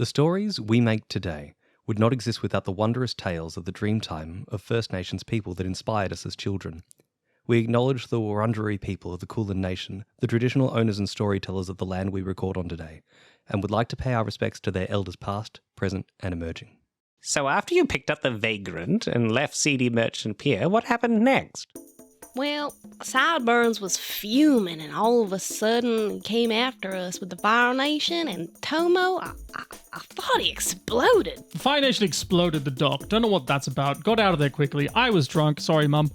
The stories we make today would not exist without the wondrous tales of the dreamtime of First Nations people that inspired us as children. We acknowledge the Wurundjeri people of the Kulin Nation, the traditional owners and storytellers of the land we record on today, and would like to pay our respects to their elders past, present, and emerging. So after you picked up the vagrant and left CD Merchant Pier, what happened next? Well, Sideburns was fuming, and all of a sudden he came after us with the Fire Nation, and Tomo, I thought he exploded. The Fire Nation exploded the dock. Don't know what that's about. Got out of there quickly. I was drunk. Sorry, Mum.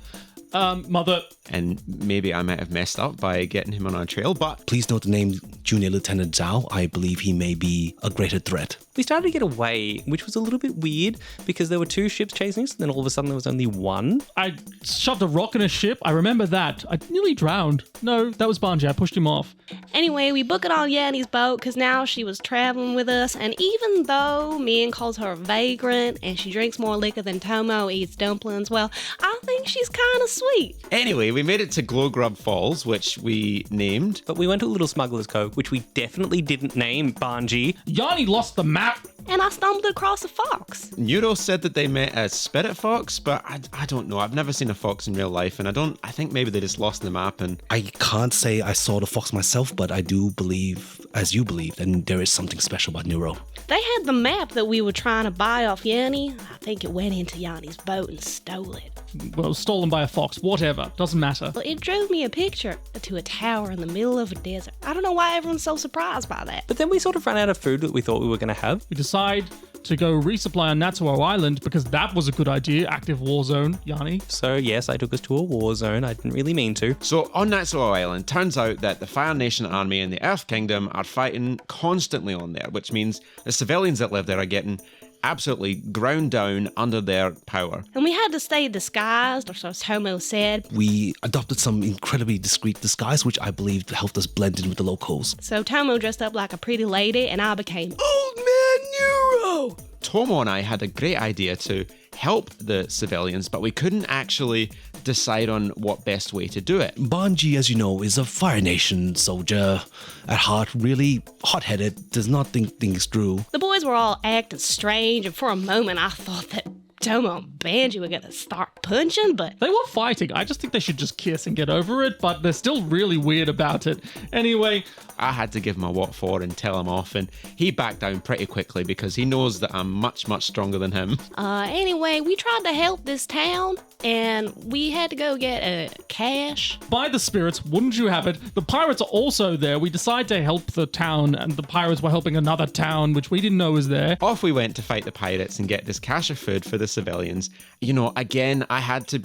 Mother. And maybe I might have messed up by getting him on our trail, but... Please note the name Junior Lieutenant Zhao. I believe he may be a greater threat. We started to get away, which was a little bit weird because there were two ships chasing us, and then all of a sudden there was only one. I shoved a rock in a ship. I remember that. I nearly drowned. No, that was Banji. I pushed him off. Anyway, we booked it on Yani's boat because now she was traveling with us, and even though Minh calls her a vagrant and she drinks more liquor than Tomo eats dumplings, well, I think she's kind of sweet. Anyway, we made it to Glow Grub Falls, which we named. But we went to a little smuggler's cove, which we definitely didn't name Banji. Yanni lost the map. And I stumbled across a fox. Nuro said that they met a spirit fox, but I don't know. I've never seen a fox in real life, and I think maybe they just lost the map. And I can't say I saw the fox myself, but I do believe, as you believe, and there is something special about Nuro. They had the map that we were trying to buy off Yanni. I think it went into Yanni's boat and stole it. Well, stolen by a fox. Whatever. Doesn't matter. Well, it drove me a picture to a tower in the middle of a desert. I don't know why everyone's so surprised by that. But then we sort of ran out of food that we thought we were going to have. We decide to go resupply on Natsuo Island because that was a good idea. Active war zone, Yanni. So yes, I took us to a war zone. I didn't really mean to. so on Natsuo Island, turns out that the Fire Nation army and the Earth Kingdom are fighting constantly on there, which means the civilians that live there are getting absolutely ground down under their power. And we had to stay disguised, or so Tomo said. We adopted some incredibly discreet disguise, which I believe helped us blend in with the locals. So Tomo dressed up like a pretty lady, and I became Old Man Nuro! Tomo and I had a great idea to help the civilians, but we couldn't actually decide on what best way to do it. Banji, as you know, is a Fire Nation soldier. At heart, really hot-headed, does not think things through. The boys were all acting strange, and for a moment I thought that Tomo and Banji were gonna start punching, but They were fighting. I just think they should just kiss and get over it, but they're still really weird about it. Anyway, I had to give him a what for and tell him off, and he backed down pretty quickly because he knows that I'm much, much stronger than him. anyway, we tried to help this town, and we had to go get cash. by the spirits, wouldn't you have it? The pirates are also there. We decide to help the town, and the pirates were helping another town, which we didn't know was there. Off we went to fight the pirates and get this cache of food for the civilians. You know, again, I had to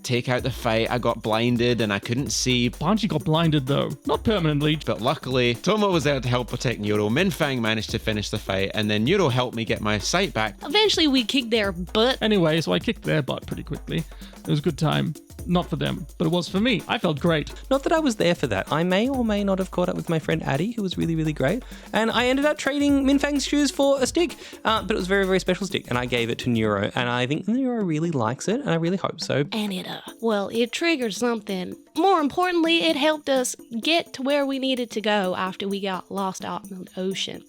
take out the fight. I got blinded and I couldn't see. Banji got blinded though. Not permanently. But luckily, Tomo was there to help protect Nuro. FANG managed to finish the fight, and then Nuro helped me get my sight back. Eventually we kicked their butt. Anyway, so I kicked their butt pretty quickly. It was a good time. Not for them, but it was for me. I felt great. Not that I was there for that. I may or may not have caught up with my friend Addie, who was really, really great. And I ended up trading Minh Fang's shoes for a stick. But it was a very, very special stick. And I gave it to Nuro. And I think Nuro really likes it. And I really hope so. And it triggered something. More importantly, it helped us get to where we needed to go after we got lost out in the ocean.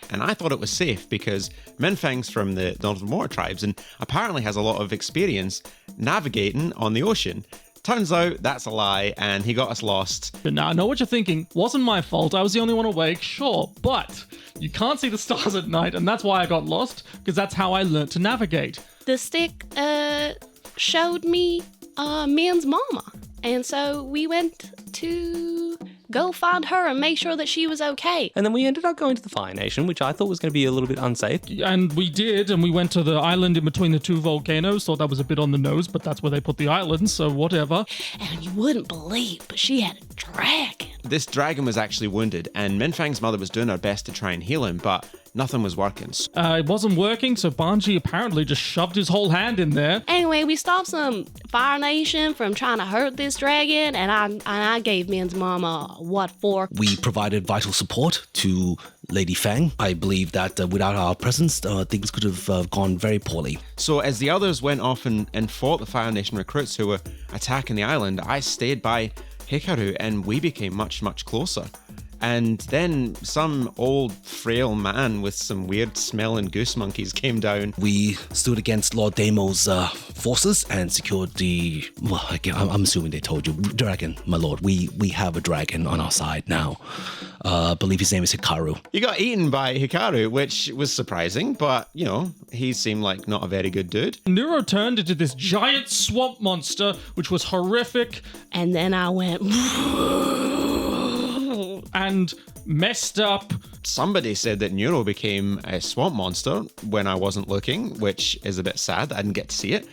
And I thought it was safe because Minh Fang's from the Northern Water Tribes and apparently has a lot of experience navigating on the ocean. Turns out that's a lie, and he got us lost. But now I know what you're thinking. Wasn't my fault. I was the only one awake, sure. But you can't see the stars at night, and that's why I got lost, because that's how I learned to navigate. The stick showed me Minh's mama. And so we went to go find her and make sure that she was okay. And then we ended up going to the Fire Nation, which I thought was going to be a little bit unsafe. And we did, and we went to the island in between the two volcanoes. Thought that was a bit on the nose, but that's where they put the island, so whatever. And you wouldn't believe, but she had a dragon. This dragon was actually wounded, and Minh Fang's mother was doing her best to try and heal him, but nothing was working. It wasn't working, so Banji apparently just shoved his whole hand in there. Anyway, we stopped some Fire Nation from trying to hurt this dragon, and I gave Minh's mama what for. We provided vital support to Lady Fang. I believe that without our presence, things could have gone very poorly. So as the others went off and fought the Fire Nation recruits who were attacking the island, I stayed by Hikaru and we became much, much closer. And then some old frail man with some weird smelling goose monkeys came down. We stood against Lord Damo's forces and secured the. Well, again, I'm assuming they told you, dragon, my lord. We have a dragon on our side now. I believe his name is Hikaru. You got eaten by Hikaru, which was surprising, but, you know, he seemed like not a very good dude. Nuro turned into this giant swamp monster, which was horrific And then I went, and messed up. Somebody said that Nuro became a swamp monster when I wasn't looking, which is a bit sad. I didn't get to see it.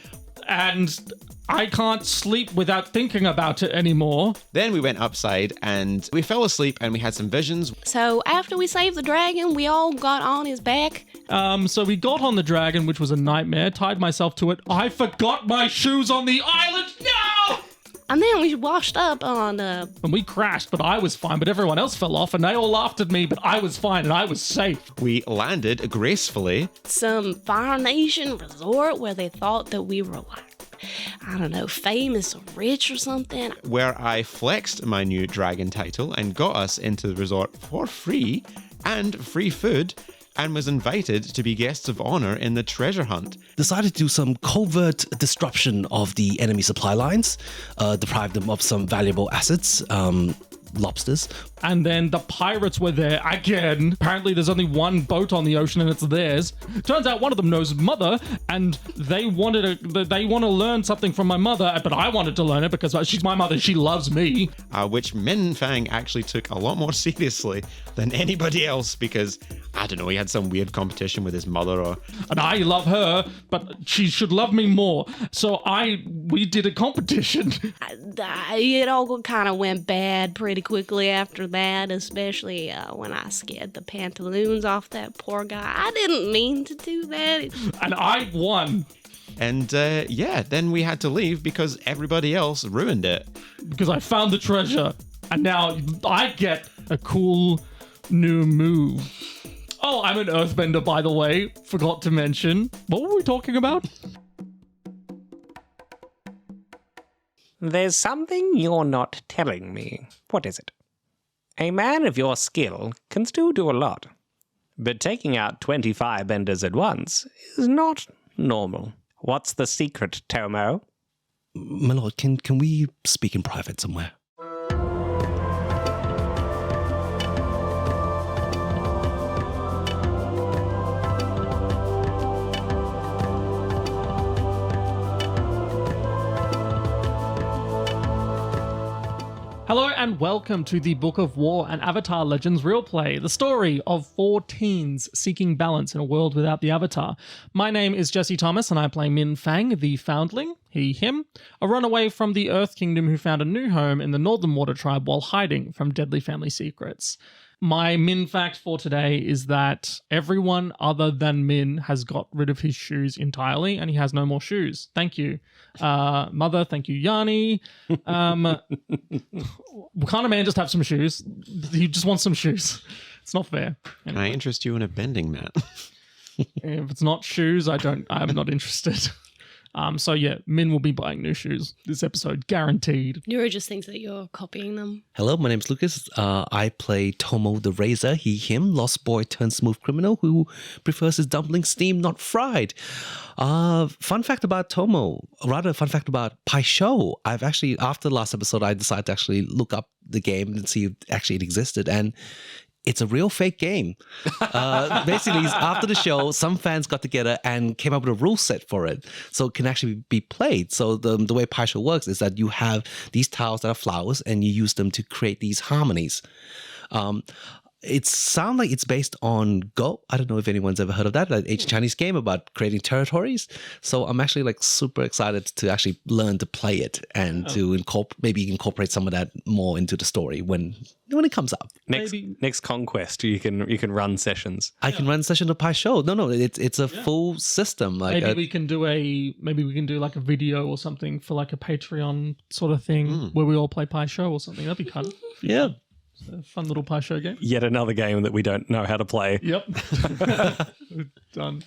And I can't sleep without thinking about it anymore. Then we went upside and we fell asleep and we had some visions. so after we saved the dragon, we all got on his back. So we got on the dragon, which was a nightmare, tied myself to it. I forgot my shoes on the island. No! And then we washed up on, And we crashed, but I was fine. But everyone else fell off, and they all laughed at me, but I was fine, and I was safe. We landed gracefully. some Fire Nation resort where they thought that we were like, I don't know, famous or rich or something. Where I flexed my new dragon title and got us into the resort for free and free food and was invited to be guests of honor in the treasure hunt. Decided to do some covert disruption of the enemy supply lines, deprive them of some valuable assets, lobsters. And then the pirates were there again. Apparently there's only one boat on the ocean and it's theirs. Turns out one of them knows mother, and they want to learn something from my mother, but I wanted to learn it because she's my mother. She loves me. Which Minh Fang actually took a lot more seriously than anybody else because, I don't know, he had some weird competition with his mother or... And I love her, but she should love me more. So we did a competition. It all kind of went bad pretty quickly after that, especially when I scared the pantaloons off that poor guy. I didn't mean to do that. And I won. And then we had to leave because everybody else ruined it. Because I found the treasure. And now I get a cool new move. Oh, I'm an earthbender, by the way. Forgot to mention. What were we talking about? There's something you're not telling me. What is it? A man of your skill can still do a lot, but taking out 20 firebenders at once is not normal. What's the secret, Tomo? My lord, can we speak in private somewhere? Hello and welcome to the Book of War and Avatar Legends Real Play, the story of 4 teens seeking balance in a world without the Avatar. My name is Jesse Thomas and I play Minh Fang, the Foundling, he, him, a runaway from the Earth Kingdom who found a new home in the Northern Water Tribe while hiding from deadly family secrets. My Minh fact for today is that everyone other than Minh has got rid of his shoes entirely and he has no more shoes. Thank you. Mother, thank you, Yani. Can't a man just have some shoes? He just wants some shoes. It's not fair. Can I interest you in a bending mat? If it's not shoes, I'm not interested. So yeah, Minh will be buying new shoes this episode, guaranteed. Nuro just thinks that you're copying them. Hello, my name's Lucas. I play Tomo the Razor, he, him, lost boy turned smooth criminal who prefers his dumplings steamed, not fried. Fun fact about Tomo, rather fun fact about Pai Show. I've actually, after the last episode, I decided to actually look up the game and see if actually it existed. And it's a real fake game. Basically, after the show, some fans got together and came up with a rule set for it, so it can actually be played. So the way Pai Show works is that you have these tiles that are flowers, and you use them to create these harmonies. It sounds like it's based on Go. I don't know if anyone's ever heard of that, an ancient Chinese game about creating territories. So I'm actually like super excited to actually learn to play it and to maybe incorporate some of that more into the story when it comes up. Next conquest, you can run sessions. I can run session of Pai Show. No, it's a full system. Like maybe we can do like a video or something for like a Patreon sort of thing where we all play Pai Show or something. That'd be kind of yeah. It's a fun little Pai Show game. Yet another game that we don't know how to play. Yep. Done.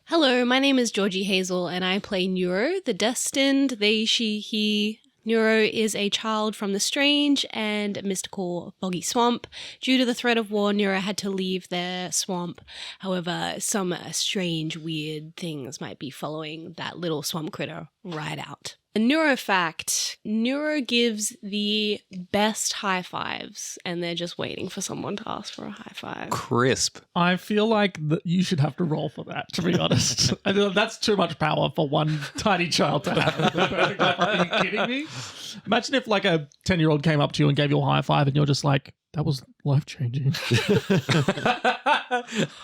Hello, my name is Georgie Hazel and I play Nuro, the Destined, they, she, he, Nuro is a child from the strange and mystical Boggy Swamp. Due to the threat of war, Nuro had to leave their swamp. However, some strange, weird things might be following that little swamp critter right out. A Nuro fact, Nuro gives the best high fives, and they're just waiting for someone to ask for a high five. Crisp. I feel like you should have to roll for that, to be honest. I feel that's too much power for one tiny child to have. Are you kidding me? Imagine if like a 10-year-old came up to you and gave you a high five and you're just like, that was life-changing.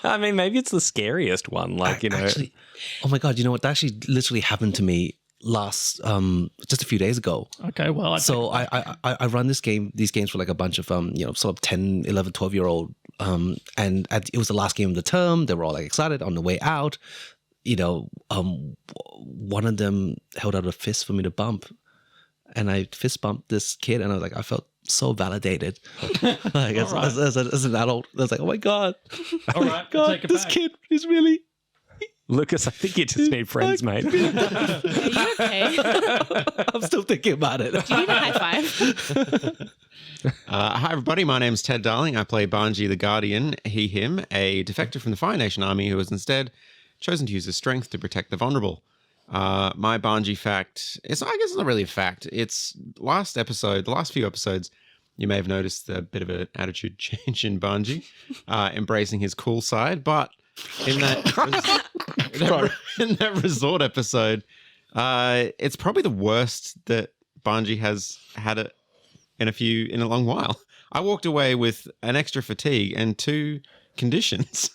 I mean, maybe it's the scariest one. Actually, oh my God, you know what? That actually literally happened to me last just a few days ago. Okay, well, I run these games for like a bunch of sort of 10, 11, 12-year-old and it was the last game of the term. They were all like excited on the way out. One of them held out a fist for me to bump, and I fist bumped this kid, and I was like, I felt so validated. Like as an adult, I was like, oh my God, all right, God, this kid is really. Lucas, I think you just need friends, mate. Are you okay? I'm still thinking about it. Do you need a high five? Hi, everybody. My name's Ted Darling. I play Banji the Guardian, he, him, a defector from the Fire Nation Army who has instead chosen to use his strength to protect the vulnerable. My Banji fact, I guess it's not really a fact. It's the last few episodes, you may have noticed a bit of an attitude change in Banji, embracing his cool side, but in that resort episode, it's probably the worst that Banji has had it in a long while. I walked away with an extra fatigue and 2 conditions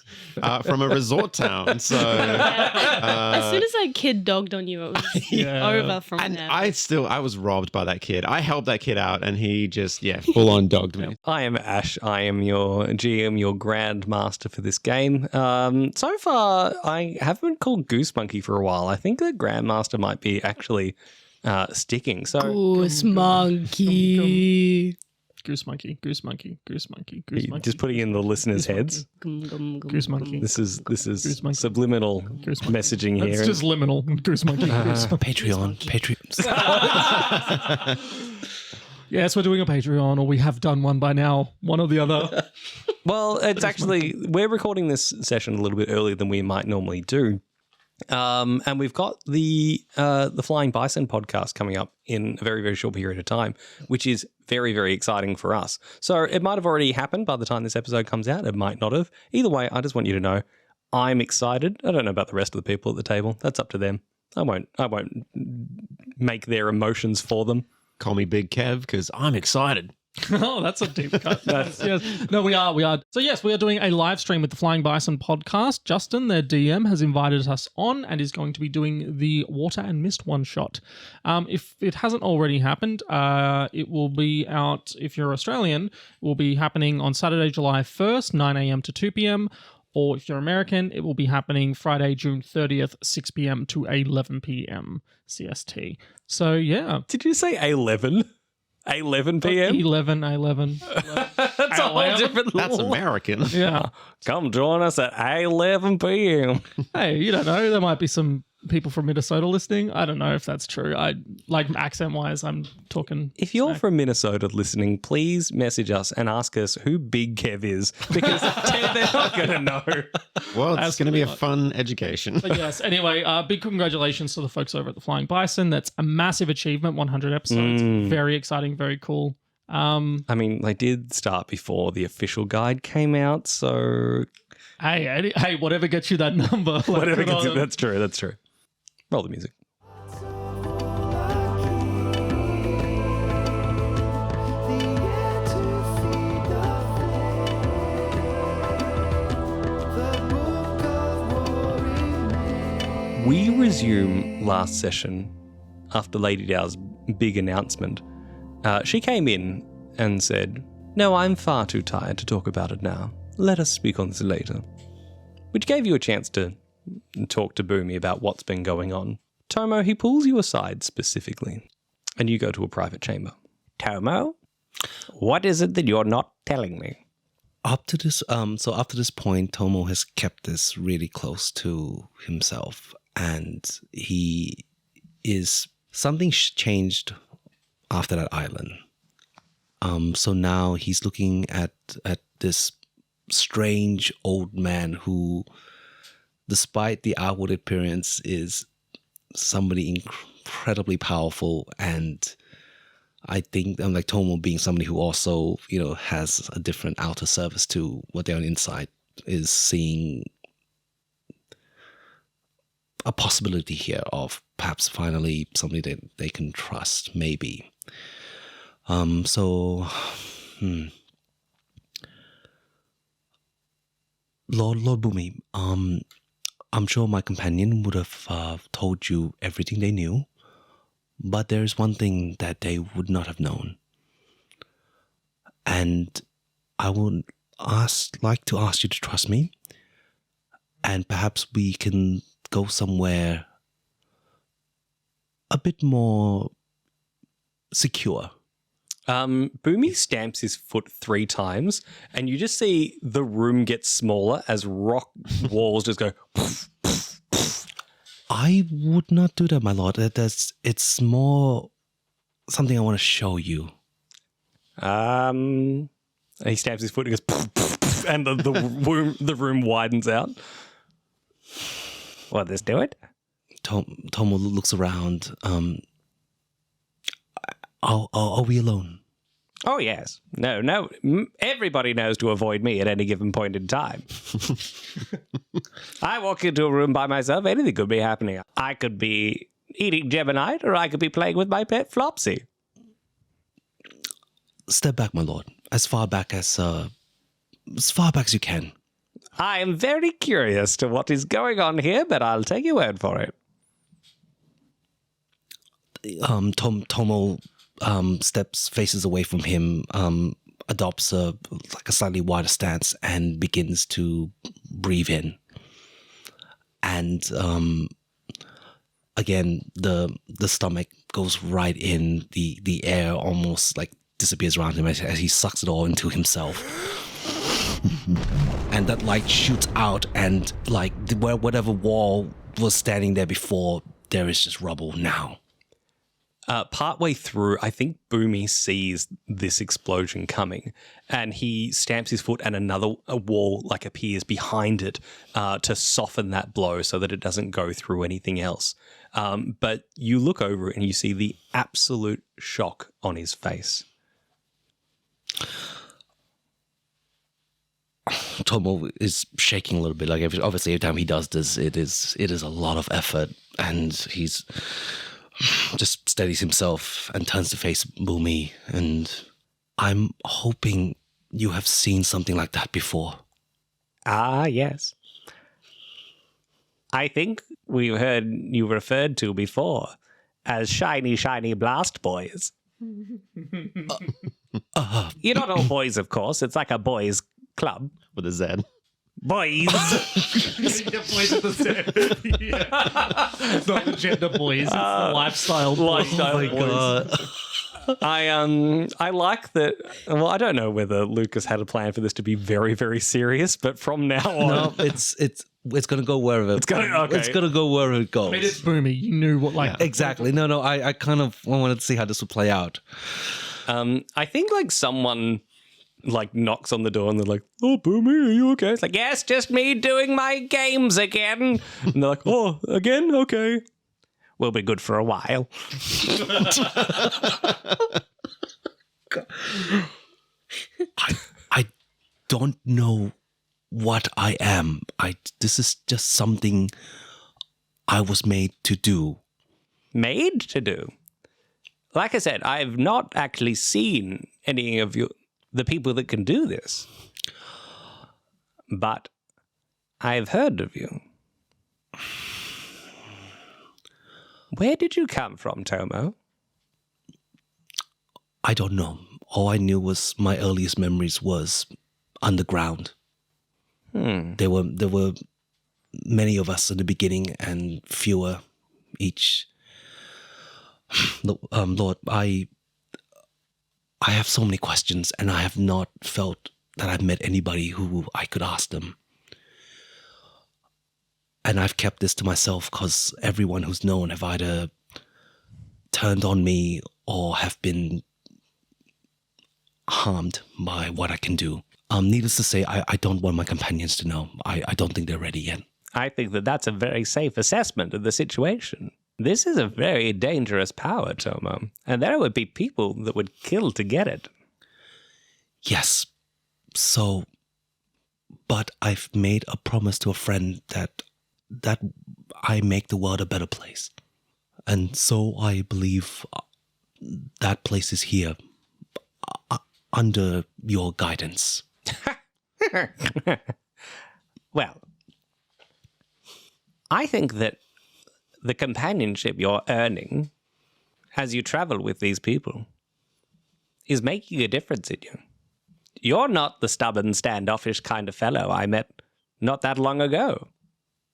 from a resort town. So as soon as that kid dogged on you, it was over from and there. I was robbed by that kid. I helped that kid out and he just full on dogged me. I am Ash. I am your GM, your Grandmaster for this game. So far, I haven't been called Goose Monkey for a while. I think that Grandmaster might be actually sticking. So Goose Monkey. Goose monkey, goose monkey, goose monkey, goose monkey. Just putting in the listeners' heads. Goose monkey. This is Goose monkey. subliminal Goose monkey. messaging here. It's just liminal. Goose monkey. Goose monkey. Patreon. Yes, we're doing a Patreon, or we have done one by now. One or the other. Well, it's actually, we're recording this session a little bit earlier than we might normally do. And we've got the Flying Bison podcast coming up in a very, very short period of time, which is very, very exciting for us. So it might have already happened by the time this episode comes out. It might not have. Either way, I just want you to know I'm excited. I don't know about the rest of the people at the table. That's up to them. I won't make their emotions for them. Call me Big Kev because I'm excited. Oh, that's a deep cut. Yes. No, we are. So yes, we are doing a live stream with the Flying Bison podcast. Justin, their DM, has invited us on and is going to be doing the Water and Mist one shot. If it hasn't already happened, it will be out, if you're Australian, it will be happening on Saturday, July 1st, 9 a.m. to 2 p.m. Or if you're American, it will be happening Friday, June 30th, 6 p.m. to 11 p.m. CST. So yeah. Did you say 11? 11 p.m.? 11. That's a whole different That's American. Yeah. Come join us at 11 p.m. Hey, you don't know. There might be some people from Minnesota listening. I don't know if that's true. I like accent-wise, I'm talking. If you're from Minnesota listening, please message us and ask us who Big Kev is, because they're not going to know. Well, it's going to be a fun education. But yes, anyway, big congratulations to the folks over at the Flying Bison. That's a massive achievement, 100 episodes. Very exciting, very cool. I mean, they did start before the official guide came out, so... Hey, whatever gets you that number. Whatever gets you, that's true. Roll the music. We resume last session after Lady Dow's big announcement. She came in and said, "No, I'm far too tired to talk about it now. Let us speak on this later." Which gave you a chance to talk to Boomy about what's been going on. Tomo, he pulls you aside specifically, and you go to a private chamber. Tomo, what is it that you're not telling me? Up to this, after this point, Tomo has kept this really close to himself, and something changed after that island. So now he's looking at this strange old man who, despite the outward appearance, is somebody incredibly powerful. And I think like Tomo being somebody who also, has a different outer surface to what they're on inside, is seeing a possibility here of perhaps finally somebody that they can trust, maybe. Lord Bumi, I'm sure my companion would have told you everything they knew, but there's one thing that they would not have known. And I would like to ask you to trust me, and perhaps we can go somewhere a bit more secure. Boomy stamps his foot 3 times, and you just see the room get smaller as rock walls just go. Poof, poof, poof. I would not do that, my lord. It's more something I want to show you. And he stamps his foot and goes, poof, poof, poof, and the room widens out. Well, let's do it. Tomo looks around. Are we alone? Oh, yes. No. Everybody knows to avoid me at any given point in time. I walk into a room by myself, anything could be happening. I could be eating Gemini, or I could be playing with my pet Flopsy. Step back, my lord. As far back as you can. I am very curious to what is going on here, but I'll take your word for it. Tomo faces away from him, adopts a slightly wider stance, and begins to breathe in. And again, the stomach goes right in. The air almost like disappears around him as he sucks it all into himself. And that light shoots out, and like whatever wall was standing there before, there is just rubble now. Partway through, I think Boomy sees this explosion coming, and he stamps his foot, and a wall like appears behind it to soften that blow so that it doesn't go through anything else. But you look over it and you see the absolute shock on his face. Tomo is shaking a little bit. Like obviously, every time he does this, it is a lot of effort, and he's just steadies himself and turns to face Boomy. And I'm hoping you have seen something like that before. Ah, yes. I think we've heard you referred to before as shiny, shiny blast boys. You're not all boys, of course. It's like a boys' club. With a Z. Boys. The boys at the set. Yeah. It's not the gender boys, it's the lifestyle boys. God. I like that. Well, I don't know whether Lucas had a plan for this to be very, very serious, but from now on, No, it's gonna go wherever. It's gonna go wherever it goes. I mean, it's Boomy. You knew what, like... Exactly. No. I kind of wanted to see how this would play out. I think like someone like knocks on the door and they're like, "Oh, Boomy, are you okay?" It's like, Yes, just me doing my games again. and they're like, "Oh, again? Okay." We'll be good for a while. I don't know what I am. This is just something I was made to do. Made to do. Like I said, I've not actually seen any of the people that can do this. But I've heard of you. Where did you come from, Tomo? I don't know. All I knew was my earliest memories was underground. There were many of us in the beginning and fewer each. Lord, I have so many questions, and I have not felt that I've met anybody who I could ask them. And I've kept this to myself because everyone who's known have either turned on me or have been harmed by what I can do. Needless to say, I don't want my companions to know. I don't think they're ready yet. I think that that's a very safe assessment of the situation. This is a very dangerous power, Tomo, and there would be people that would kill to get it. Yes. So, but I've made a promise to a friend that I make the world a better place. And so I believe that place is here under your guidance. Well, I think that the companionship you're earning as you travel with these people is making a difference in you. You're not the stubborn, standoffish kind of fellow I met not that long ago.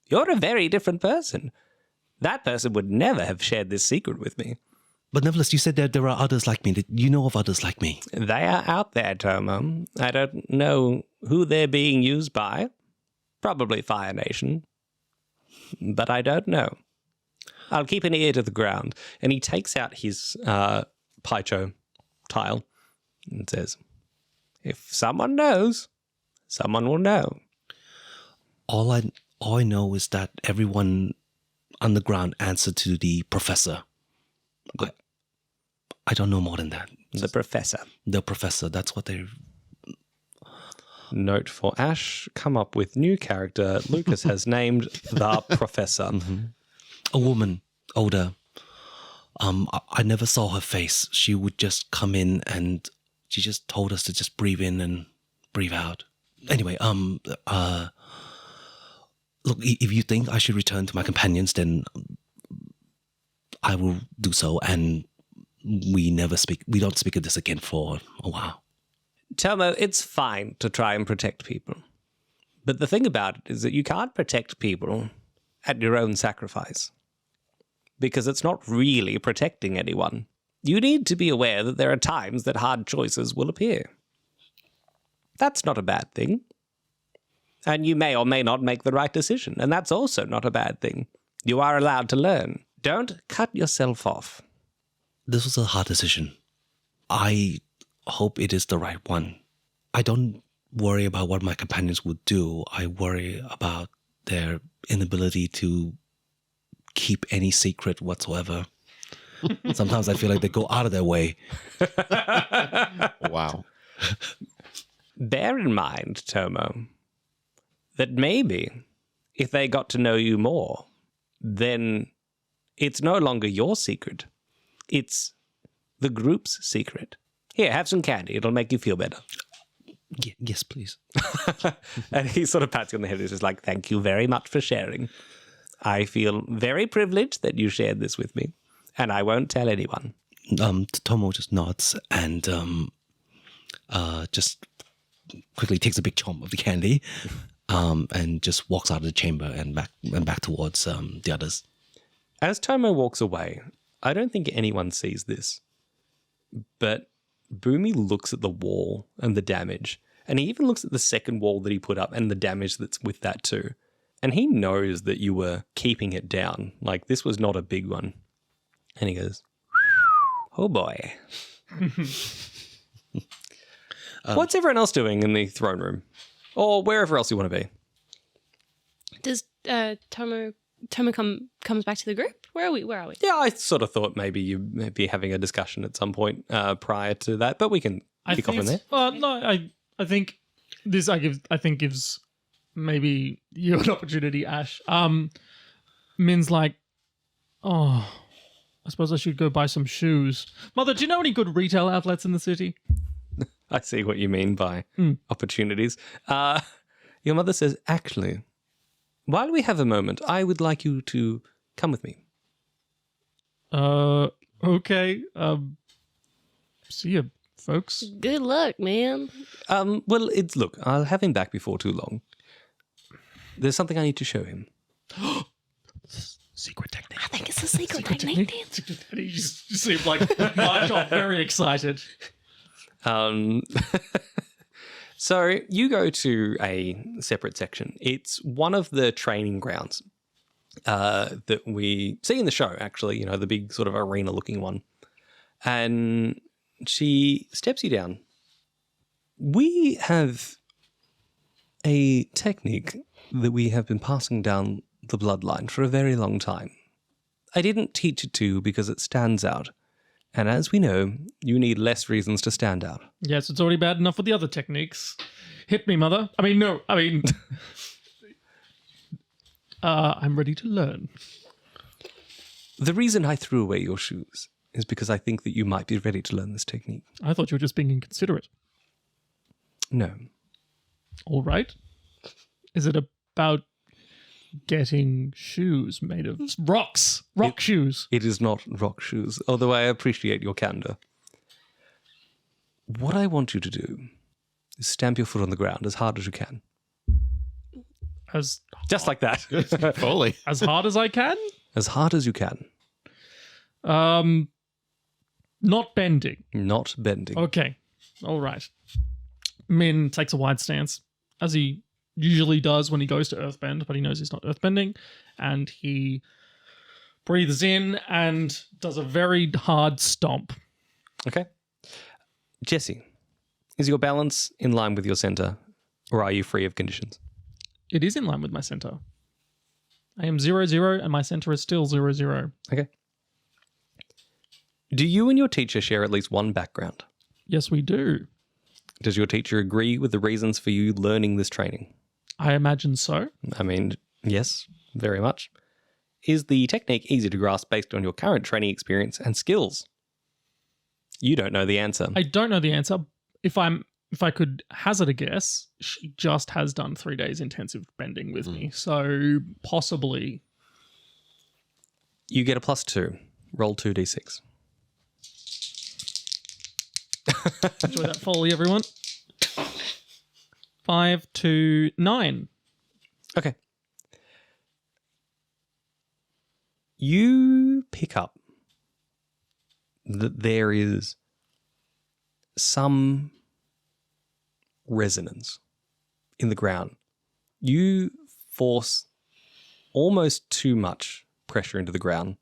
You're a very different person. That person would never have shared this secret with me. But nevertheless, you said that there are others like me. That you know of others like me. They are out there, Tomo. I don't know who they're being used by. Probably Fire Nation. But I don't know. I'll keep an ear to the ground. And he takes out his Paicho tile and says, if someone knows, someone will know. All I know is that everyone underground answered to the professor. I don't know more than that. The professor. The professor, that's what they... Note for Ash, come up with new character. Lucas has named the professor. Mm-hmm. A woman, older. I never saw her face. She would just come in and she just told us to just breathe in and breathe out. Anyway, look, if you think I should return to my companions, then I will do so, and we don't speak of this again for a while. Tomo, it's fine to try and protect people. But the thing about it is that you can't protect people at your own sacrifice. Because it's not really protecting anyone. You need to be aware that there are times that hard choices will appear. That's not a bad thing. And you may or may not make the right decision, and that's also not a bad thing. You are allowed to learn. Don't cut yourself off. This was a hard decision. I hope it is the right one. I don't worry about what my companions would do. I worry about their inability to keep any secret whatsoever. Sometimes I feel like they go out of their way. Wow. Bear in mind, Tomo, that maybe if they got to know you more, then it's no longer your secret. It's the group's secret. Here, have some candy. It'll make you feel better. Yes, please. And he sort of pats you on the head. He's just like, thank you very much for sharing. I feel very privileged that you shared this with me, and I won't tell anyone. Tomo just nods and just quickly takes a big chomp of the candy and just walks out of the chamber and back towards the others. As Tomo walks away, I don't think anyone sees this, but Boomy looks at the wall and the damage, and he even looks at the second wall that he put up and the damage that's with that too. And he knows that you were keeping it down. Like, this was not a big one. And he goes, oh boy. What's everyone else doing in the throne room? Or wherever else you want to be? Does Tomo comes back to the group? Where are we? Yeah, I sort of thought maybe you'd be having a discussion at some point prior to that, but we can kick off in there. No, I think this gives maybe you an opportunity, Ash. Min's like, oh, I suppose I should go buy some shoes. Mother, do you know any good retail outlets in the city? I see what you mean by opportunities. Your mother says, actually, while we have a moment, I would like you to come with me. Okay. See ya, folks. Good luck, man. Well, look, I'll have him back before too long. There's something I need to show him. Secret technique. I think it's a secret technique. He just seemed like March off, very excited. So you go to a separate section. It's one of the training grounds that we see in the show, actually, the big sort of arena-looking one. And she steps you down. We have a technique that we have been passing down the bloodline for a very long time. I didn't teach it to you because it stands out. And as we know, you need less reasons to stand out. Yes, it's already bad enough with the other techniques. Hit me, mother. I'm ready to learn. The reason I threw away your shoes is because I think that you might be ready to learn this technique. I thought you were just being inconsiderate. No. All right. Is it about getting shoes made of rocks? Rock shoes. It is not rock shoes, although I appreciate your candor. What I want you to do is stamp your foot on the ground as hard as you can. Just like that. Fully. As hard as I can? As hard as you can. Not bending. Not bending. Okay. All right. Minh takes a wide stance, as he usually does when he goes to earthbend, but he knows he's not earthbending, and he breathes in and does a very hard stomp. Okay. Jesse, is your balance in line with your center, or are you free of conditions? It is in line with my center. I am 0-0, and my center is still 0-0. Okay. Do you and your teacher share at least one background? Yes, we do. Does your teacher agree with the reasons for you learning this training? I imagine so. I mean, yes, very much. Is the technique easy to grasp based on your current training experience and skills? You don't know the answer. I don't know the answer. If I could hazard a guess, she just has done 3 days intensive bending with me. So possibly. You get a +2. Roll 2d6. Enjoy that folly, everyone. 5 to 9. Okay. You pick up that there is some resonance in the ground. You force almost too much pressure into the ground,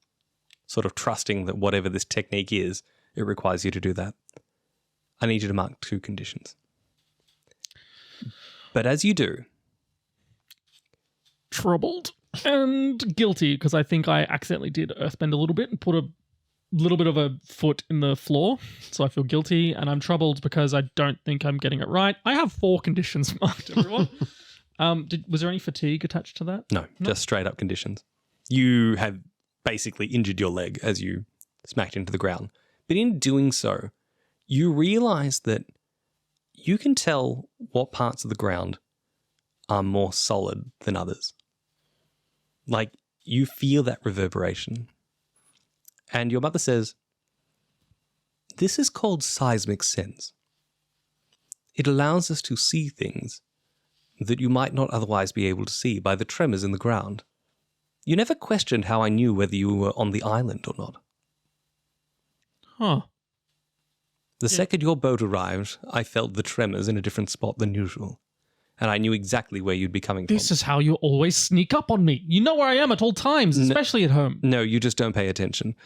sort of trusting that whatever this technique is, it requires you to do that. I need you to mark 2 conditions. But as you do... Troubled and guilty, because I think I accidentally did earthbend a little bit and put a little bit of a foot in the floor. So I feel guilty, and I'm troubled because I don't think I'm getting it right. I have 4 conditions marked, everyone. Was there any fatigue attached to that? No, just straight up conditions. You have basically injured your leg as you smacked into the ground. But in doing so, you realize that you can tell what parts of the ground are more solid than others. Like, you feel that reverberation. And your mother says, this is called seismic sense. It allows us to see things that you might not otherwise be able to see by the tremors in the ground. You never questioned how I knew whether you were on the island or not. Huh. The second your boat arrived, I felt the tremors in a different spot than usual, and I knew exactly where you'd be coming from. This is how you always sneak up on me. You know where I am at all times, especially at home. No, you just don't pay attention.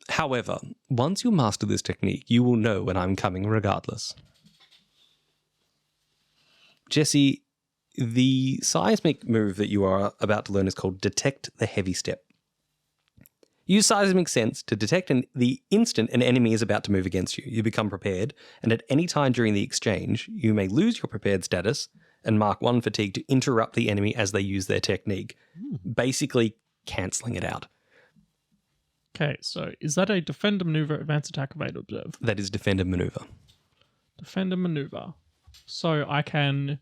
However, once you master this technique, you will know when I'm coming regardless. Jesse, the seismic move that you are about to learn is called Detect the Heavy Step. Use seismic sense to detect the instant an enemy is about to move against you. You become prepared, and at any time during the exchange, you may lose your prepared status and mark 1 fatigue to interrupt the enemy as they use their technique, basically cancelling it out. Okay, so is that a defender maneuver, advance attack, evade, observe? That is defender maneuver. Defender maneuver. So I can...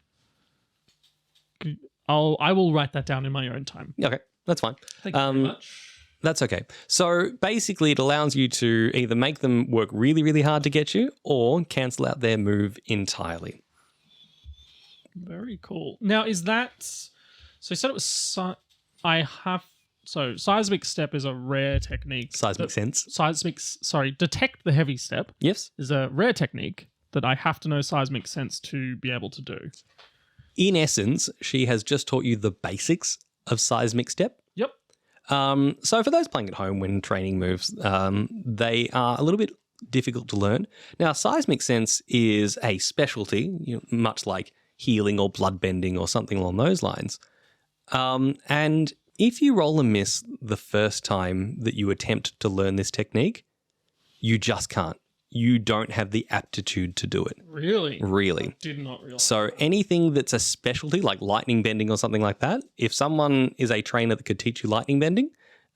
I will write that down in my own time. Okay, that's fine. Thank you very much. That's okay. So basically it allows you to either make them work really, really hard to get you or cancel out their move entirely. Very cool. Now, is that... So you said it was... So seismic step is a rare technique. Seismic sense. Detect the heavy step. Yes. Is a rare technique that I have to know seismic sense to be able to do. In essence, she has just taught you the basics of seismic step. Yep. So for those playing at home when training moves, they are a little bit difficult to learn. Now, seismic sense is a specialty, much like healing or blood bending or something along those lines. And if you roll a miss the first time that you attempt to learn this technique, you just can't. You don't have the aptitude to do it. Really? Really. Did not realize. So anything that's a specialty, like lightning bending or something like that, if someone is a trainer that could teach you lightning bending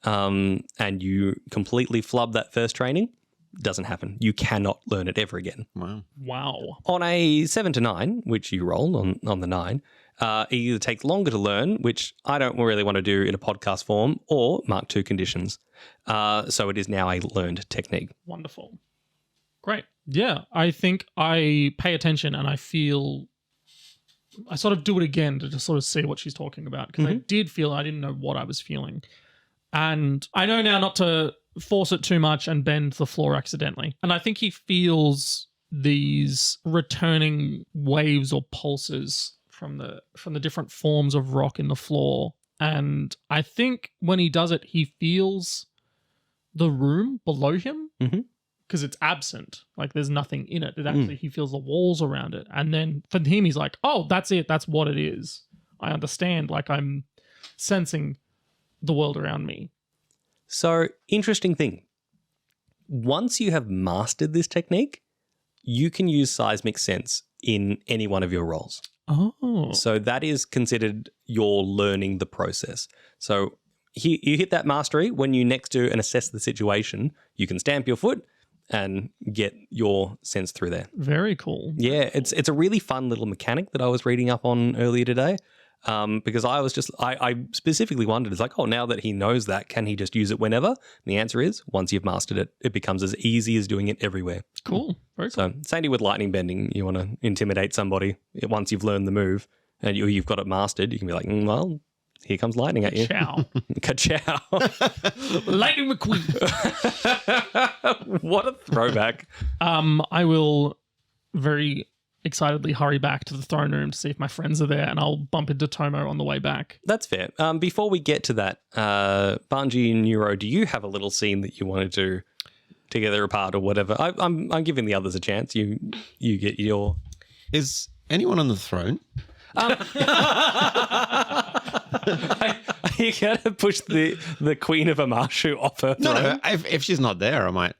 and you completely flub that first training, doesn't happen. You cannot learn it ever again. Wow. On a 7 to 9, which you rolled on the 9, it either takes longer to learn, which I don't really want to do in a podcast form, or Mark II conditions. So it is now a learned technique. Wonderful. Great. Yeah, I think I pay attention and I feel I sort of do it again to just sort of see what she's talking about because I did feel I didn't know what I was feeling. And I know now not to force it too much and bend the floor accidentally. And I think he feels these returning waves or pulses from the different forms of rock in the floor. And I think when he does it, he feels the room below him. Because it's absent, like there's nothing in it. It actually, he feels the walls around it. And then for him, he's like, oh, that's it. That's what it is. I understand. Like I'm sensing the world around me. So, interesting thing. Once you have mastered this technique, you can use seismic sense in any one of your roles. Oh. So that is considered your learning the process. So you hit that mastery when you next do and assess the situation, you can stamp your foot and get your sense through there. Very cool. Yeah, it's a really fun little mechanic that I was reading up on earlier today because I specifically wondered, it's like, oh, now that he knows that, can he just use it whenever? And the answer is, once you've mastered it, it becomes as easy as doing it everywhere. Cool. Very cool. So same with lightning bending. You want to intimidate somebody. Once you've learned the move and you've got it mastered, you can be like, well, here comes lightning at you. Ciao. Ka-chow. Lightning McQueen. What a throwback. I will very excitedly hurry back to the throne room to see if my friends are there, and I'll bump into Tomo on the way back. That's fair. Before we get to that, Banji and Nuro, do you have a little scene that you want to do together apart or whatever? I'm giving the others a chance. You get your... Is anyone on the throne? You gotta push the Queen of Omashu off her throne. No. If she's not there, I might,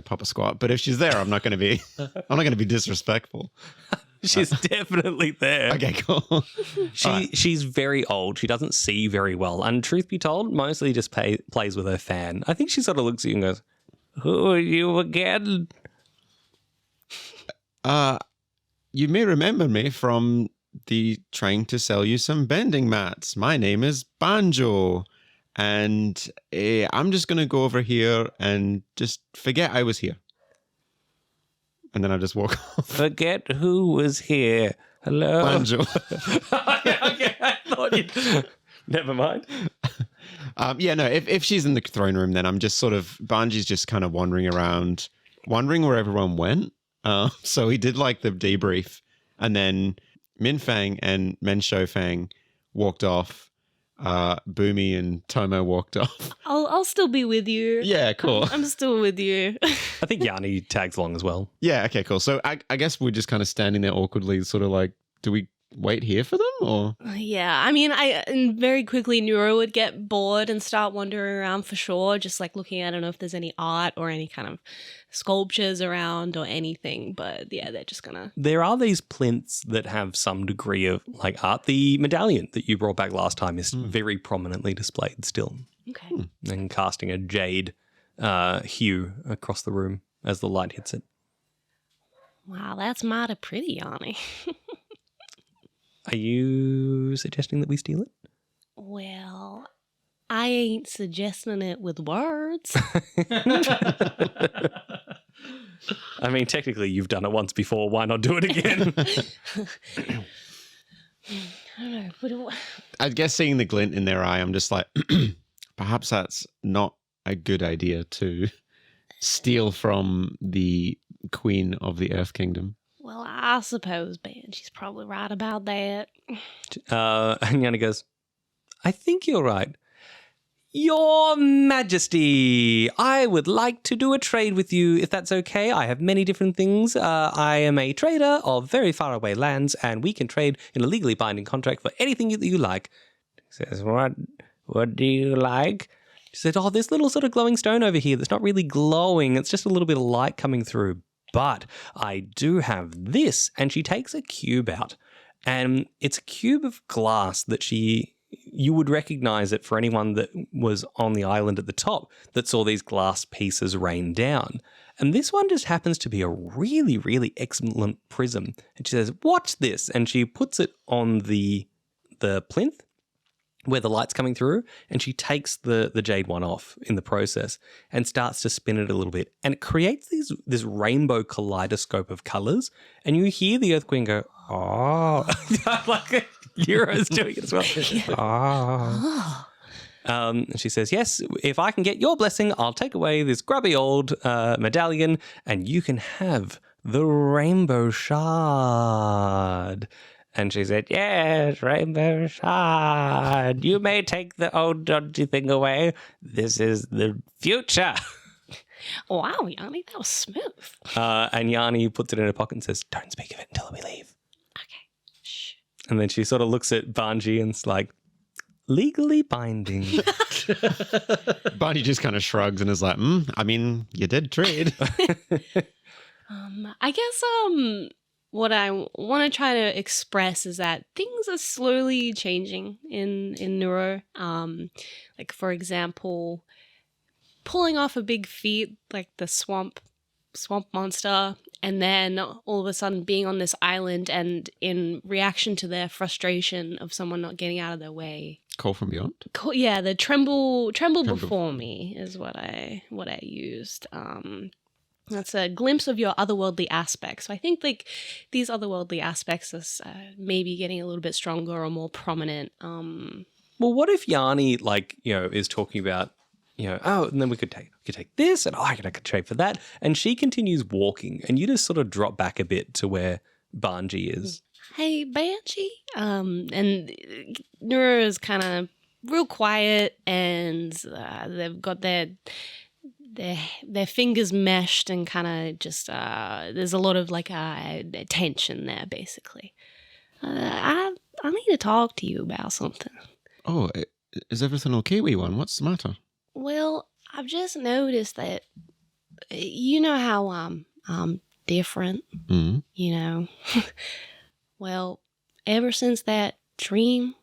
pop a squat. But if she's there, I'm not going to be disrespectful. She's definitely there. Okay, cool. She's very old. She doesn't see very well, and truth be told, mostly just plays with her fan. I think she sort of looks at you and goes, "Who are you again?" You may remember me from trying to sell you some bending mats. My name is Banjo, and I'm just going to go over here and just forget I was here. And then I just walk off. Forget who was here. Hello? Banjo. Okay, I thought you... Never mind. No, if she's in the throne room, then I'm just Banji's just kind of wandering around, wondering where everyone went. So he did like the debrief, and then Minh Fang and Mensho Fang walked off. Boomy and Tomo walked off. I'll still be with you. Yeah, cool. I'm still with you. I think Yani tags along as well. Yeah, okay, cool. So I guess we're just kind of standing there awkwardly, sort of like, do we wait here for them or? Yeah, I mean, and very quickly Nuro would get bored and start wandering around for sure, just like looking at, I don't know if there's any art or any kind of sculptures around or anything, but yeah, they're just gonna... There are these plinths that have some degree of like art. The medallion that you brought back last time is very prominently displayed still. Okay. And casting a jade hue across the room as the light hits it. Wow, that's mighty pretty, Yani. Are you suggesting that we steal it? Well, I ain't suggesting it with words. I mean, technically you've done it once before. Why not do it again? I don't know. I guess seeing the glint in their eye, I'm just like, perhaps that's not a good idea to steal from the Queen of the Earth Kingdom. Well, I suppose Banji's probably right about that. And Yani goes, I think you're right. Your Majesty, I would like to do a trade with you, if that's okay. I have many different things. I am a trader of very faraway lands, and we can trade in a legally binding contract for anything that you like. He says, what do you like? She said, oh, this little sort of glowing stone over here that's not really glowing. It's just a little bit of light coming through. But I do have this. And she takes a cube out. And it's a cube of glass that you would recognize it for anyone that was on the island at the top that saw these glass pieces rain down. And this one just happens to be a really, really excellent prism. And she says, watch this. And she puts it on the plinth where the light's coming through, and she takes the jade one off in the process and starts to spin it a little bit. And it creates this rainbow kaleidoscope of colors. And you hear the Earth Queen go, oh, like Euro's doing it as well. Oh. And she says, yes, if I can get your blessing, I'll take away this grubby old medallion and you can have the rainbow shard. And she said, yes, rainbow shard. You may take the old dodgy thing away. This is the future. Wow, Yani, that was smooth. And Yani puts it in her pocket and says, don't speak of it until we leave. Okay. Shh. And then she sort of looks at Banji and it's like, legally binding. Banji just kind of shrugs and is like, I mean, you did trade. I guess what I want to try to express is that things are slowly changing in Nuro. Like, for example, pulling off a big feat like the swamp monster, and then all of a sudden being on this island and in reaction to their frustration of someone not getting out of their way. Call from beyond? Yeah, the tremble before me is what I used. That's a glimpse of your otherworldly aspects. So I think like these otherworldly aspects are maybe getting a little bit stronger or more prominent. Well, what if Yani is talking about, oh, and then we could take this, and I could trade for that, and she continues walking, and you just sort of drop back a bit to where Banji is. Hey, Banji. And Nuro is kind of real quiet, and they've got their fingers meshed, and kind of just there's a lot of tension there, basically. I need to talk to you about something. Oh, is everything okay, wee one? What's the matter? Well, I've just noticed that you know how I'm different, Well, ever since that dream,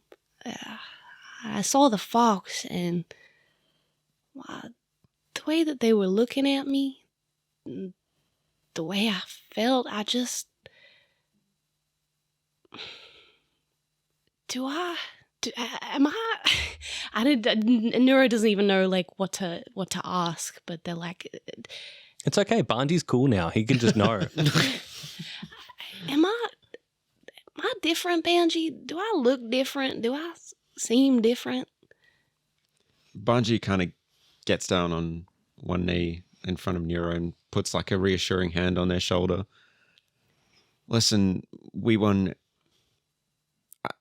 I saw the fox, and the way that they were looking at me, the way I felt, I Nuro doesn't even know what to ask, but they're like, it's okay. Banji's cool now. He can just know. Am I different, Banji? Do I look different? Do I seem different? Banji kind of gets down on one knee in front of Nuro and puts a reassuring hand on their shoulder. Listen, wee one,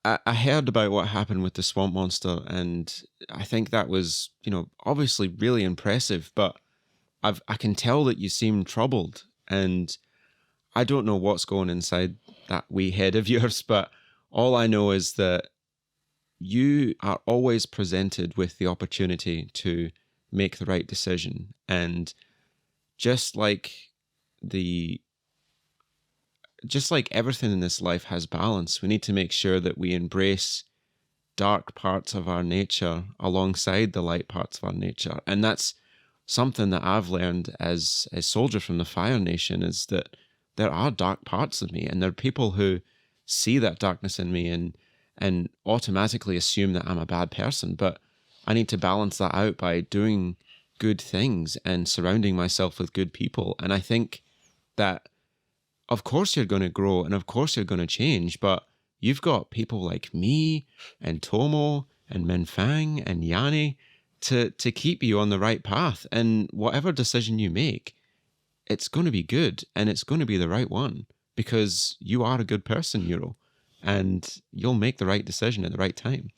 I heard about what happened with the swamp monster, and I think that was, obviously really impressive, but I can tell that you seem troubled, and I don't know what's going inside that wee head of yours, but all I know is that you are always presented with the opportunity to make the right decision. And just like everything in this life has balance, we need to make sure that we embrace dark parts of our nature alongside the light parts of our nature. And that's something that I've learned as a soldier from the Fire Nation, is that there are dark parts of me, and there are people who see that darkness in me and automatically assume that I'm a bad person. But I need to balance that out by doing good things and surrounding myself with good people. And I think that, of course, you're going to grow, and of course you're going to change, but you've got people like me and Tomo and Minh and Yani to keep you on the right path. And whatever decision you make, it's going to be good, and it's going to be the right one, because you are a good person, Nuro, and you'll make the right decision at the right time.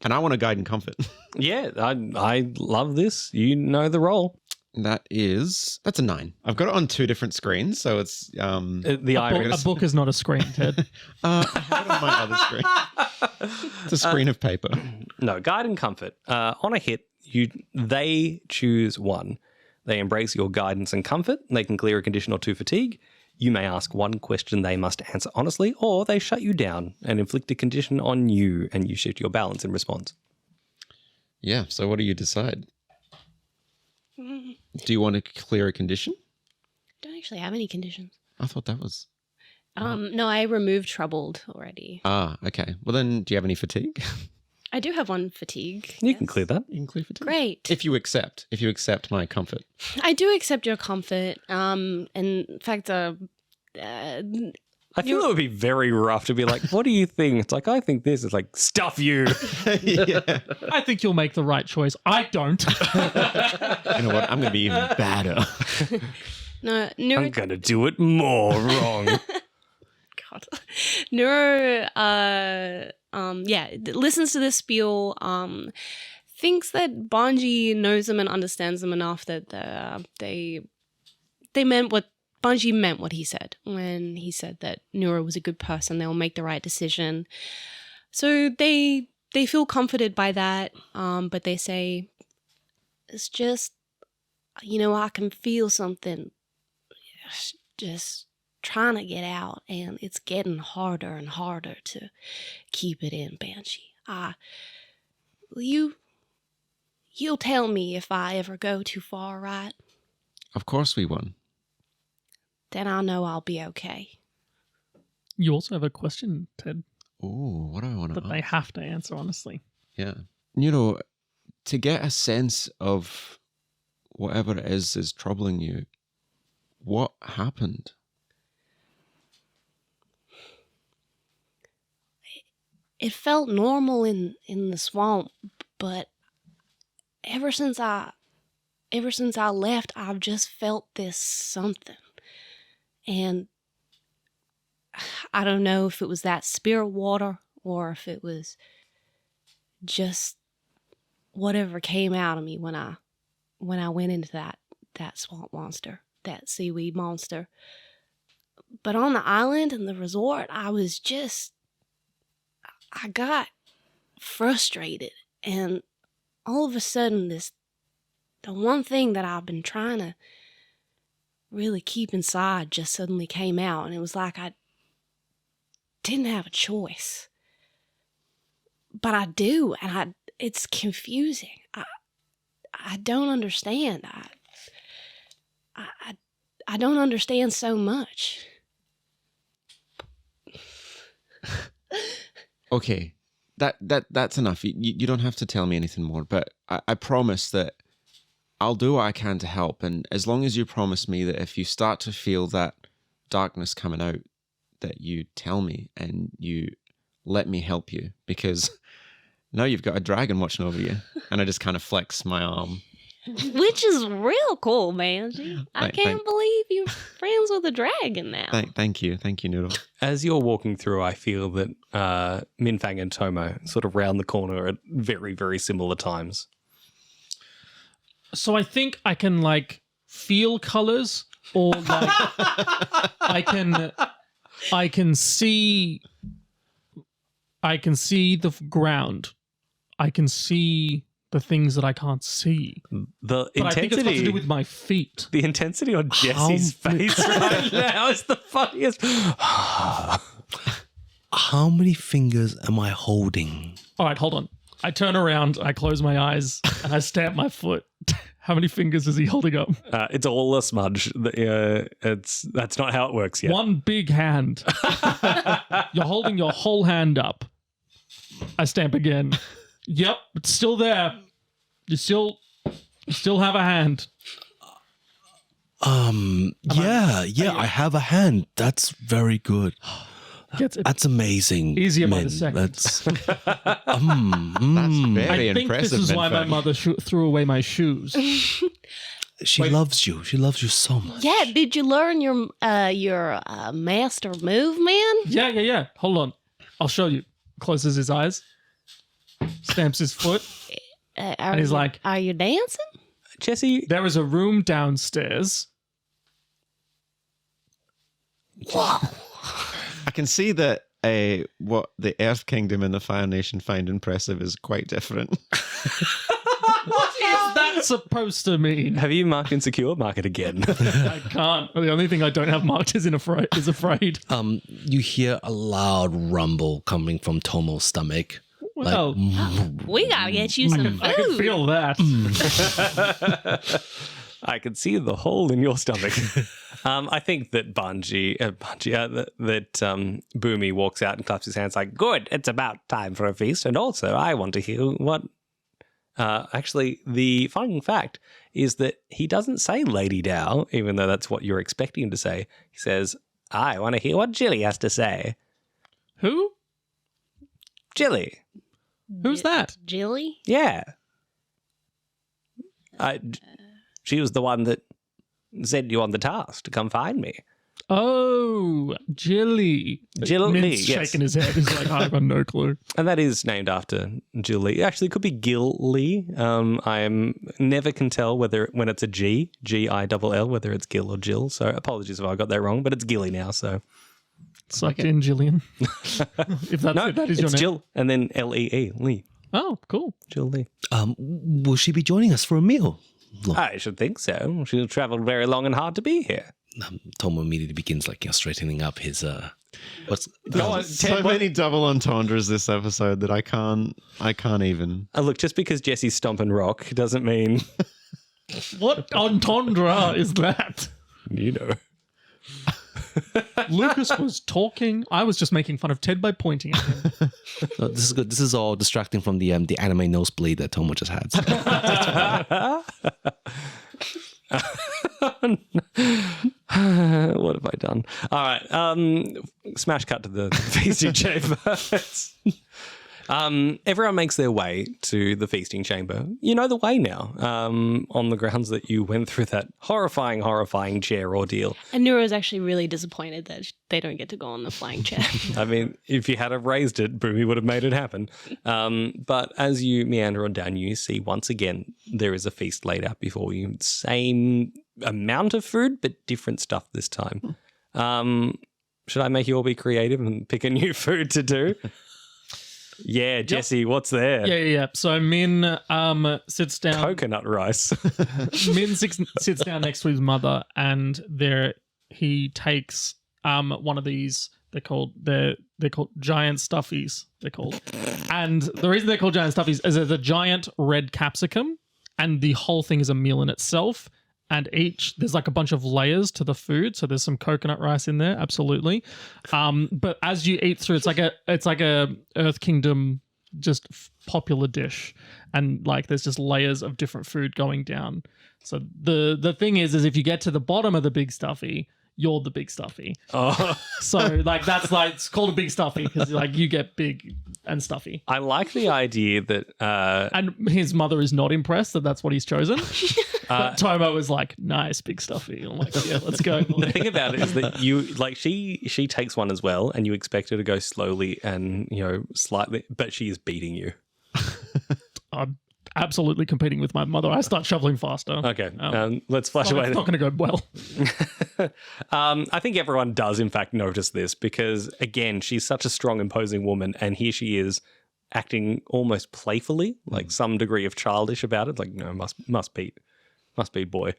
And I want to guide and comfort. Yeah, I love this. You know the role. That's a 9. I've got it on 2 different screens, so it's The A iris. book is not a screen, Ted. I have it on my other screen. It's a screen of paper. No, guide and comfort. On a hit, they choose 1. They embrace your guidance and comfort. They can clear a condition or 2 fatigue. You may ask 1 question they must answer honestly, or they shut you down and inflict a condition on you, and you shift your balance in response. Yeah, so what do you decide? Do you want to clear a condition? Don't actually have any conditions. I thought that was... No, I removed troubled already. Ah, okay. Well then, do you have any fatigue? I do have 1 fatigue. You can clear that. You can clear fatigue. Great. If you accept my comfort. I do accept your comfort. And in fact, I feel it would be very rough to be like, what do you think? It's like, I think this. It's like, stuff you. Yeah. I think you'll make the right choice. I don't. You know what? I'm going to be even badder. no, I'm Nuro, going to do it more wrong. God. Nuro, listens to this spiel, thinks that Banji knows him and understands him enough that they meant what Banji meant what he said when he said that Nuro was a good person. They'll make the right decision. So they feel comforted by that, but they say, it's just, I can feel something just trying to get out, and it's getting harder and harder to keep it in, Banji. You'll tell me if I ever go too far, right? Of course we won. Then I'll know I'll be okay. You also have a question, Ted, Ooh, what do I want to that they have to answer honestly. Yeah. To get a sense of whatever it is troubling you, what happened? It felt normal in the swamp, but ever since I left, I've just felt this something. And I don't know if it was that spirit water or if it was just whatever came out of me when I went into that swamp monster, that seaweed monster. But on the island and the resort, I got frustrated, and all of a sudden the one thing that I've been trying to really keep inside just suddenly came out, and it was like I didn't have a choice. But I do, and it's confusing. I don't understand. I don't understand so much. Okay, that's enough. You don't have to tell me anything more, but I promise that I'll do what I can to help. And as long as you promise me that if you start to feel that darkness coming out, that you tell me and you let me help you, because now you've got a dragon watching over you. And I just kind of flex my arm. Which is real cool, Banji. I can't believe you're friends with a dragon now. Thank you, Noodle. As you're walking through, I feel that Minh, Fang, and Tomo sort of round the corner at very, very similar times. So I think I can feel colors, or I can see the ground. I can see the things that I can't see. But I think it's got to do with my feet. The intensity on Jesse's face right now is the funniest. How many fingers am I holding? All right, hold on. I turn around, I close my eyes, and I stamp my foot. How many fingers is he holding up? It's all a smudge. That's not how it works yet. One big hand. You're holding your whole hand up. I stamp again. Yep, it's still there. You still have a hand. I have a hand. That's very good. Gets it. That's amazing. Easier by the Minh. second. That's That's I very think impressive. this is why my Minh. mother threw away my shoes. she loves you. She loves you so much. Yeah, did you learn your master move, man? Yeah. Hold on. I'll show you. Closes his eyes. stamps his foot, and he's like, "Are you dancing?" Jesse, there is a room downstairs. I can see that what the Earth Kingdom and the Fire Nation find impressive is quite different. What is that supposed to mean? have you marked insecure? Mark it again. I can't. The only thing I don't have marked is afraid. You hear a loud rumble coming from Tomo's stomach. Well, We gotta get you some I can food. feel that. I can see the hole in your stomach. I think that Banji, Boomy walks out and claps his hands like, good, it's about time for a feast. And also, I want to hear what... actually, the fun fact is that he doesn't say Lady Dow, even though that's what you're expecting him to say. He says, I want to hear what Jilly has to say. Who? Jilly. Who's that? Jilly? Yeah. She was the one that sent you on the task to come find me. Oh, Jilly. Jilly, Min's yes. shaking his head. He's like, I've got no clue. And that is named after Jill Lee. Actually, it could be Gil Lee. I never can tell whether when it's a G, G-I-L-L, whether it's Gil or Jill. So apologies if I got that wrong, but it's Gilly now. So Sucked in, Jillian. if that is your it's name. Jill and then L-E-E, Lee. Oh, cool. Jill Lee. Will she be joining us for a meal? I should think so. She'll travel very long and hard to be here. Tomo immediately begins straightening up his what's So many double entendres this episode that I can't even. Look, just because Jesse's stomping rock doesn't mean What entendre is that? you know. Lucas was talking. I was just making fun of Ted by pointing at him. No, this is good. This is all distracting from the anime nosebleed that Tomo just had. What have I done? All right. Smash cut to the feasting chamber. Everyone makes their way to the feasting chamber. You know the way now, on the grounds that you went through that horrifying chair ordeal. And Nuro is actually really disappointed that they don't get to go on the flying chair. I mean, if you had have raised it, Boomy would have made it happen. But as you meander on down, you see once again there is a feast laid out before you. Same amount of food, but different stuff this time. Should I make you all be creative and pick a new food to do? Yeah, Jesse, what's there? Yeah. So Minh sits down. Coconut rice. Minh sits down next to his mother, and he takes one of these. They're called giant stuffies. They're called, and the reason they're called giant stuffies is there's a giant red capsicum, and the whole thing is a meal in itself. And there's like a bunch of layers to the food. So there's some coconut rice in there, absolutely. But as you eat through, it's like a Earth Kingdom just popular dish, and like there's just layers of different food going down. So the thing is if you get to the bottom of the big stuffy, you're the big stuffy. Oh. So like that's like it's called a big stuffy because like you get big and stuffy. I like the idea that and his mother is not impressed that that's what he's chosen. But Tomo was like, nice, big stuffy. I'm like, yeah, let's go. the thing about it is that you like she takes one as well, and you expect her to go slowly and slightly, but she is beating you. I'm absolutely competing with my mother. I start shoveling faster. Okay, let's flash away. It's not going to go well. I think everyone does, in fact, notice this because, again, she's such a strong, imposing woman, and here she is acting almost playfully, like some degree of childish about it. Like, no, must be boy.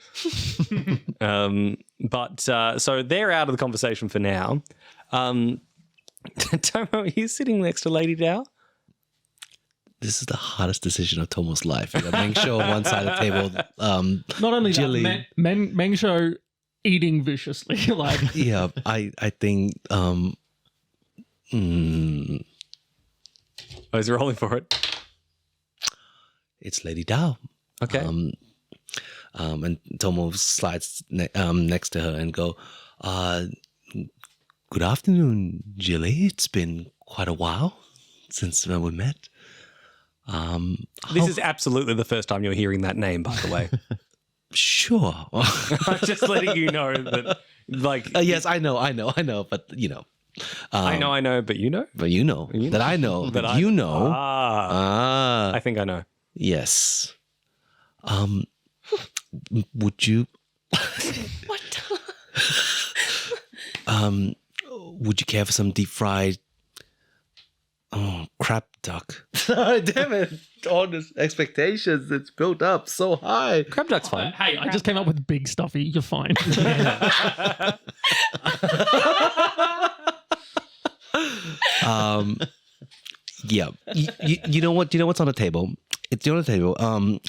But so they're out of the conversation for now. Tomo, are you sitting next to Lady Dow? This is the hardest decision of Tomo's life. You got Mengsho on one side of the table. Not only Jilly. that, Mengsho eating viciously. Like, Yeah, I think. Oh, he's rolling for it. It's Lady Dao. Okay. And Tomo slides next to her and go, good afternoon, Jilly. It's been quite a while since we met. This is absolutely the first time you're hearing that name, by the way. Sure. I'm just letting you know that, like... Yes, I know, but, I know, but you know? But you know that I know that I- you know. I think I know. Yes. Would you What? would you care for some deep fried crab duck? Damn it. All these expectations, it's built up so high. Crab duck's fine. Hey, I just came up with big stuffy. You're fine. Yeah. You know what? Do you know what's on the table? It's on the table.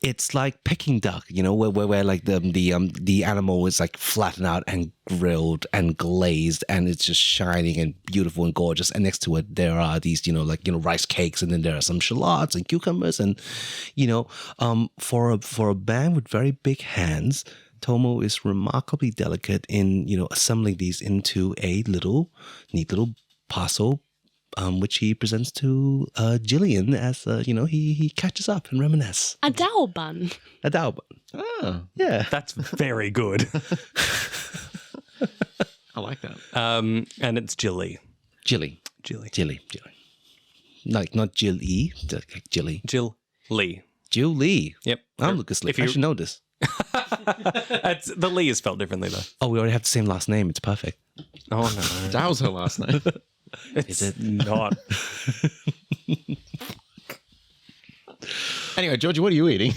It's like Peking duck, you know, where like the animal is like flattened out and grilled and glazed, and it's just shining and beautiful and gorgeous. And next to it, there are these, rice cakes, and then there are some shallots and cucumbers, and for a man with very big hands, Tomo is remarkably delicate in assembling these into a neat little parcel. Which he presents to Jillian as, he catches up and reminisces. A dowel bun. A dowel bun. Oh, Yeah. That's very good. I like that. And it's Jilly. Jilly. Like, not Jill-E, like Jilly. Jill Lee. Jill Lee. Yep. I'm Lucas Lee. If I you- should know this. The Lee is spelled differently, though. Oh, we already have the same last name. It's perfect. Oh, no. That was her last name. It's it? not. Anyway, Georgie, what are you eating?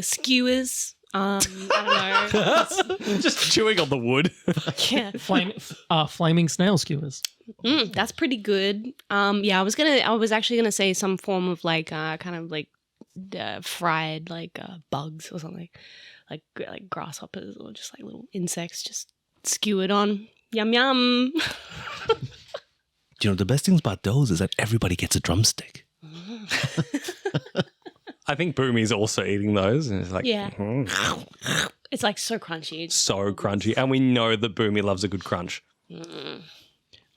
Skewers. I don't know. Just chewing on the wood. Yeah. Flaming snail skewers. That's pretty good. Yeah, I was actually gonna say some form of like kind of like fried like bugs or something, like grasshoppers or just like little insects just skewered on. Yum yum. The best things about those is that everybody gets a drumstick. I think Boomy's also eating those. And it's like, Yeah. It's like so crunchy. It's so crunchy. And we know that Boomy loves a good crunch.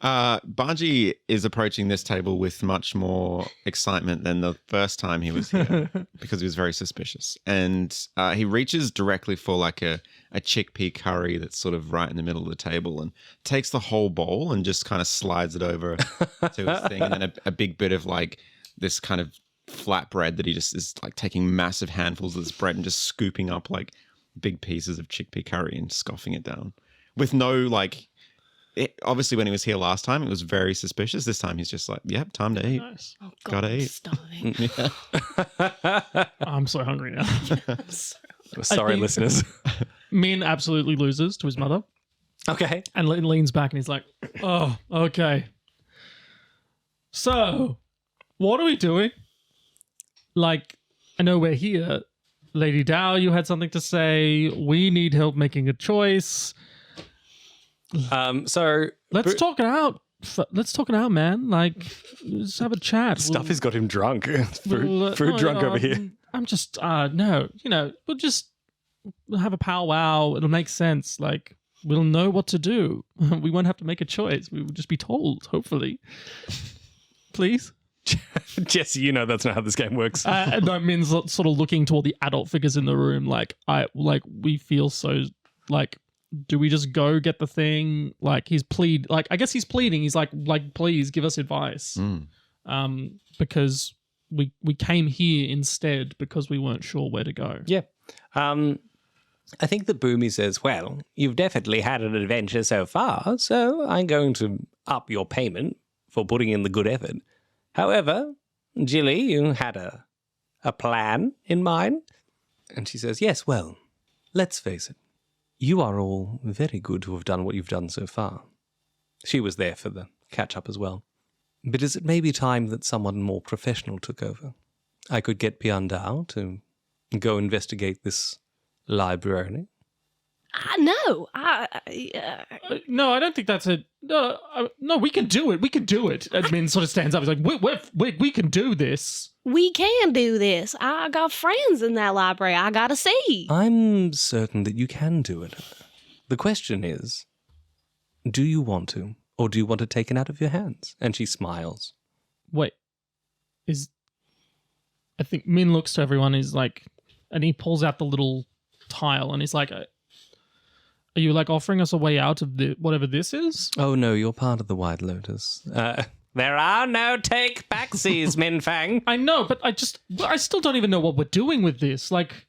Banji is approaching this table with much more excitement than the first time he was here because he was very suspicious. And he reaches directly for like a chickpea curry that's sort of right in the middle of the table and takes the whole bowl and just kind of slides it over to his thing. And then a big bit of like this kind of flat bread that he just is like taking massive handfuls of this bread and just scooping up like big pieces of chickpea curry and scoffing it down with no like... obviously, when he was here last time, it was very suspicious. This time, he's just like, "Yep, time to eat. Nice. oh god, Gotta I'm eat." starving. I'm so hungry now. Sorry, think- listeners. Min absolutely loses to his mother Okay. and leans back and he's like, "Oh, okay. So, what are we doing? Like, I know we're here. Lady Dow, you had something to say. We need help making a choice. So Let's talk it out. Let's talk it out, man. Like, let's have a chat. stuff has got him drunk. Food No, drunk over here. I'm just, no, we'll just have a powwow. It'll make sense. Like, we'll know what to do. We won't have to make a choice. We will just be told, hopefully. Please? Jesse, you know that's not how this game works. No, Min's sort of looking toward the adult figures in the room. We feel so, like, do we just go get the thing? Like, I guess he's pleading. He's like, please give us advice. Because we came here instead because we weren't sure where to go. Yeah. I think that Boomy says, well, you've definitely had an adventure so far, so I'm going to up your payment for putting in the good effort. However, Jilly, you had a plan in mind? And she says, yes, well, let's face it. You are all very good to have done what you've done so far. She was there for the catch-up as well. But is it maybe time that someone more professional took over? I could get Piandao to go investigate this library. No. No, I don't think that's it. No, we can do it. We can do it. And Min sort of stands up. He's like, we can do this. We can do this. I got friends in that library. I gotta see. I'm certain that you can do it. The question is, do you want to, or do you want it taken out of your hands? And she smiles. Wait, I think Min looks to everyone. He's like, and he pulls out the little tile, and he's like, Are you like offering us a way out of whatever this is? Oh no, you're part of the White Lotus. There are no take-backsies, Minh Fang. I know, but I still don't even know what we're doing with this. Like,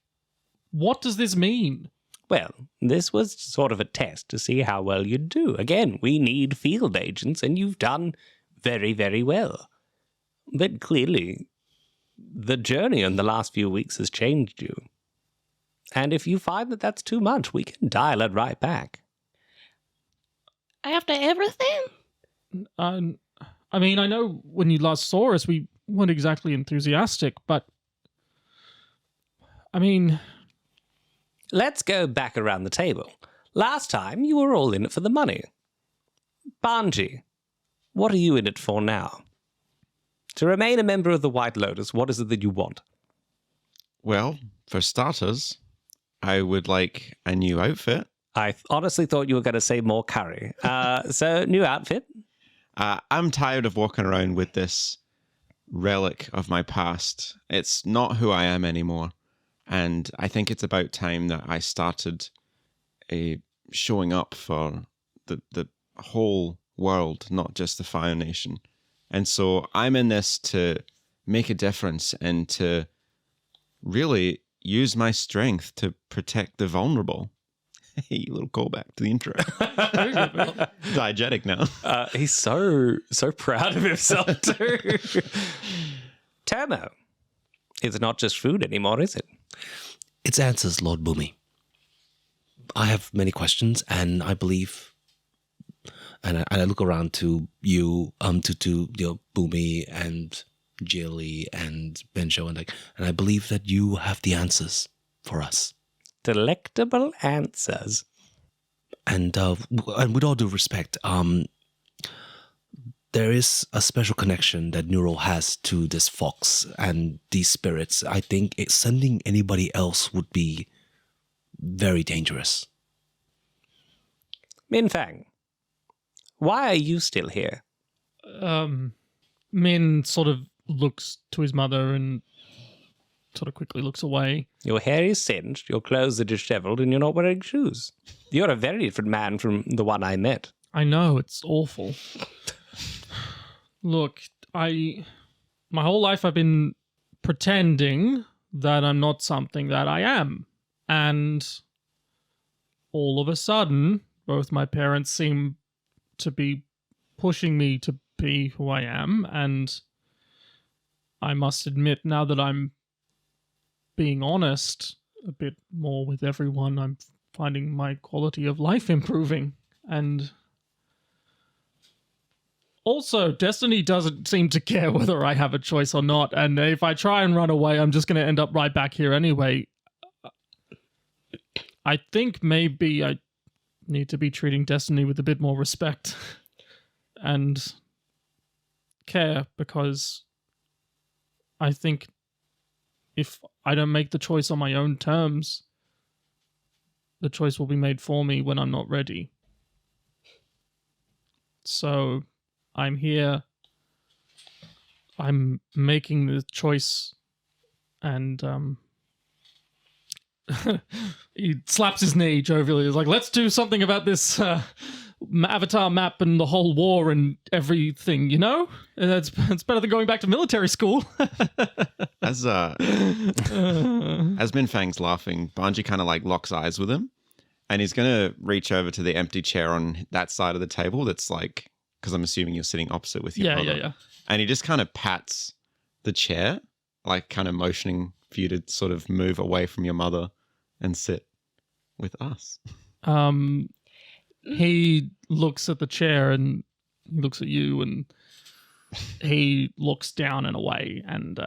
what does this mean? Well, this was sort of a test to see how well you'd do. Again, we need field agents, and you've done very, very well. But clearly, the journey in the last few weeks has changed you. And if you find that that's too much, we can dial it right back. After everything? I mean, I know when you last saw us, we weren't exactly enthusiastic, but I mean... Let's go back around the table. Last time, you were all in it for the money. Banji, what are you in it for now? To remain a member of the White Lotus, what is it that you want? Well, for starters, I would like a new outfit. I honestly thought you were going to say more curry. So, new outfit? I'm tired of walking around with this relic of my past. It's not who I am anymore. And I think it's about time that I started showing up for the whole world, not just the Fire Nation. And so I'm in this to make a difference and to really use my strength to protect the vulnerable. Hey, little callback to the intro. Diegetic now. He's so proud of himself too. Tomo, it's not just food anymore, is it? It's answers, Lord Boomy. I have many questions, and I believe, and I look around to you, to Boomy and Jilly and Benjo, and I believe that you have the answers for us. Delectable answers. And with all due respect, there is a special connection that Nuro has to this fox and these spirits. I think sending anybody else would be very dangerous. Minh Fang, why are you still here? Min sort of looks to his mother and sort of quickly looks away. Your hair is singed, your clothes are disheveled, and you're not wearing shoes. You're a very different man from the one I met. I know, it's awful. Look, my whole life I've been pretending that I'm not something that I am. And all of a sudden, both my parents seem to be pushing me to be who I am. And I must admit, now that I'm being honest a bit more with everyone, I'm finding my quality of life improving. And also, Destiny doesn't seem to care whether I have a choice or not, and if I try and run away, I'm just going to end up right back here anyway. I think maybe I need to be treating Destiny with a bit more respect and care, because I think if I don't make the choice on my own terms, the choice will be made for me when I'm not ready. So I'm here, I'm making the choice, and he slaps his knee jovially. He's like, let's do something about this avatar map and the whole war and everything, you know? It's better than going back to military school. As Minh Fang's laughing, Banji kind of like locks eyes with him, and he's going to reach over to the empty chair on that side of the table that's like, because I'm assuming you're sitting opposite with your brother. Yeah. And he just kind of pats the chair, like kind of motioning for you to sort of move away from your mother and sit with us. He looks at the chair and he looks at you and he looks down and away, and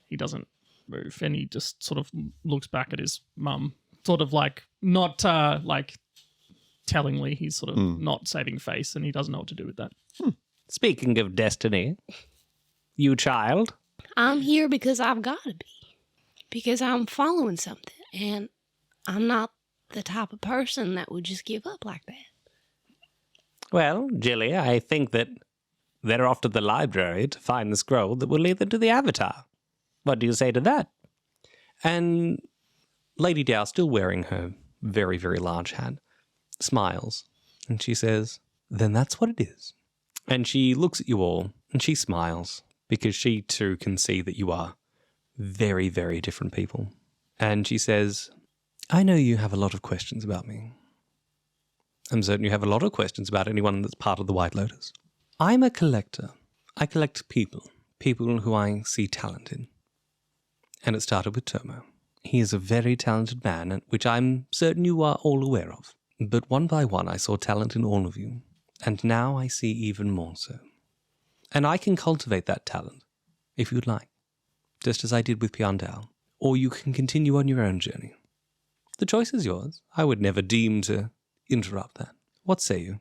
he doesn't move, and he just sort of looks back at his mum, sort of like not like tellingly. He's sort of not saving face, and he doesn't know what to do with that. Speaking of Destiny, you child? I'm here because I've got to be. Because I'm following something, and I'm not the type of person that would just give up like that. Well, Jilly, I think that they're off to the library to find the scroll that will lead them to the Avatar. What do you say to that? And Lady Dow, still wearing her very, very large hat, smiles and she says, "Then that's what it is." And she looks at you all and she smiles because she too can see that you are very, very different people. And she says, "I know you have a lot of questions about me. I'm certain you have a lot of questions about anyone that's part of the White Lotus. I'm a collector. I collect people who I see talent in. And it started with Tomo. He is a very talented man, which I'm certain you are all aware of. But one by one I saw talent in all of you, and now I see even more so. And I can cultivate that talent, if you'd like, just as I did with Piandao, or you can continue on your own journey. The choice is yours. I would never deem to interrupt that. What say you?"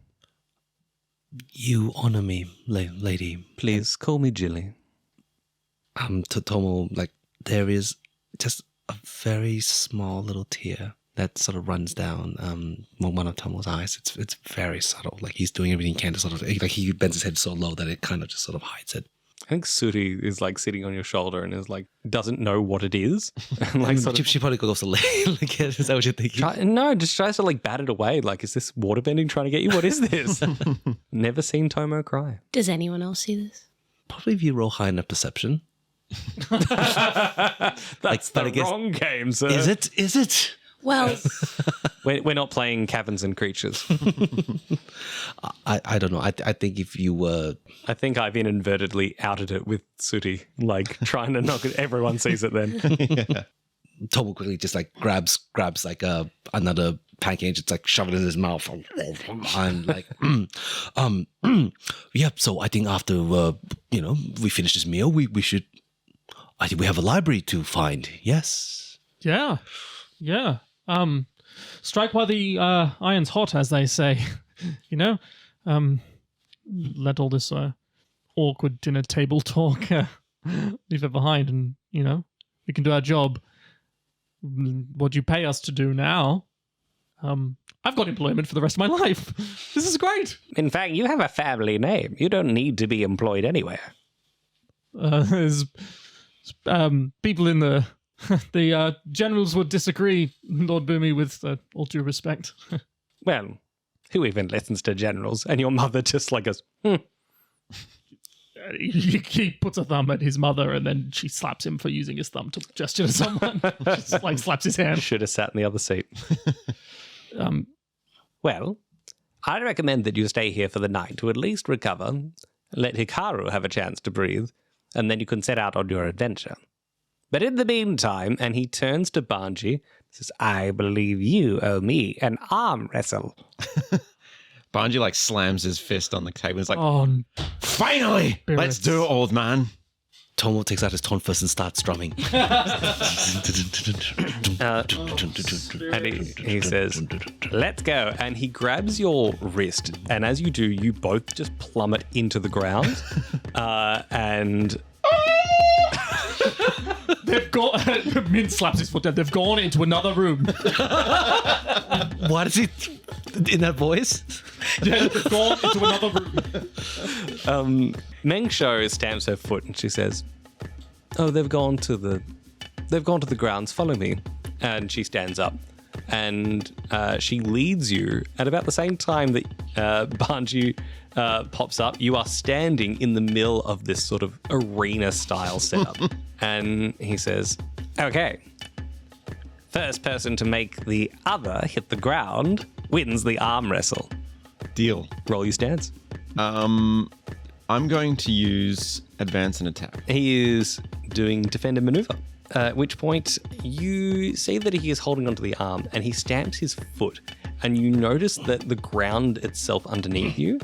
You honor me, lady. "Please call me Jilly." Tomo, like, there is just a very small little tear that sort of runs down one of Tomo's eyes. It's very subtle. Like, he's doing everything he can to sort of, like, he bends his head so low that it kind of just sort of hides it. I think Suri is like sitting on your shoulder and is like, doesn't know what it is. And like sort of, She probably goes to lay. Like, is that what you're thinking? no, just tries to like bat it away. Like, is this waterbending trying to get you? What is this? Never seen Tomo cry. Does anyone else see this? Probably if you roll high enough perception. That's the wrong game, sir. Is it? Well, We're not playing Caverns and Creatures. I don't know. I think if you were... I think I've inadvertently outed it with Suri, like trying to knock it. Everyone sees it then. Tomo quickly just like grabs like another pancake and just like shove it in his mouth. And like, yep. So I think after, we finish this meal, we should, I think we have a library to find. Yes. Yeah. Strike while the iron's hot, as they say. Let all this awkward dinner table talk leave it behind, and we can do our job. What do you pay us to do now? I've got employment for the rest of my life. This is great. In fact, you have a family name. You don't need to be employed anywhere. There's people in the generals would disagree, Lord Boomy, with all due respect. Well, who even listens to generals? And your mother just like goes, He puts a thumb at his mother, and then she slaps him for using his thumb to gesture to someone. Just like slaps his hand. Should have sat in the other seat. Well, I'd recommend that you stay here for the night to at least recover, let Hikaru have a chance to breathe, and then you can set out on your adventure. But in the meantime, and he turns to Banji, says, "I believe you owe me an arm wrestle." Banji like slams his fist on the table and is like, Oh, "Finally! Let's do it, old man." Tomo takes out his tonfas and starts strumming. And he says, "Let's go." And he grabs your wrist. And as you do, you both just plummet into the ground. And they've gone. Minh slaps his foot down. They've gone into another room. What is it in that voice? Yeah, they've gone into another room. Meng Shou stamps her foot and she says, "Oh, they've gone to the grounds. Follow me." And she stands up and she leads you at about the same time that Banji pops up. You are standing in the middle of this sort of arena-style setup. And he says, "Okay, first person to make the other hit the ground wins the arm wrestle. Deal. Roll your stance." I'm going to use advance and attack. He is doing defend and maneuver. At which point you see that he is holding onto the arm and he stamps his foot, and you notice that the ground itself underneath you,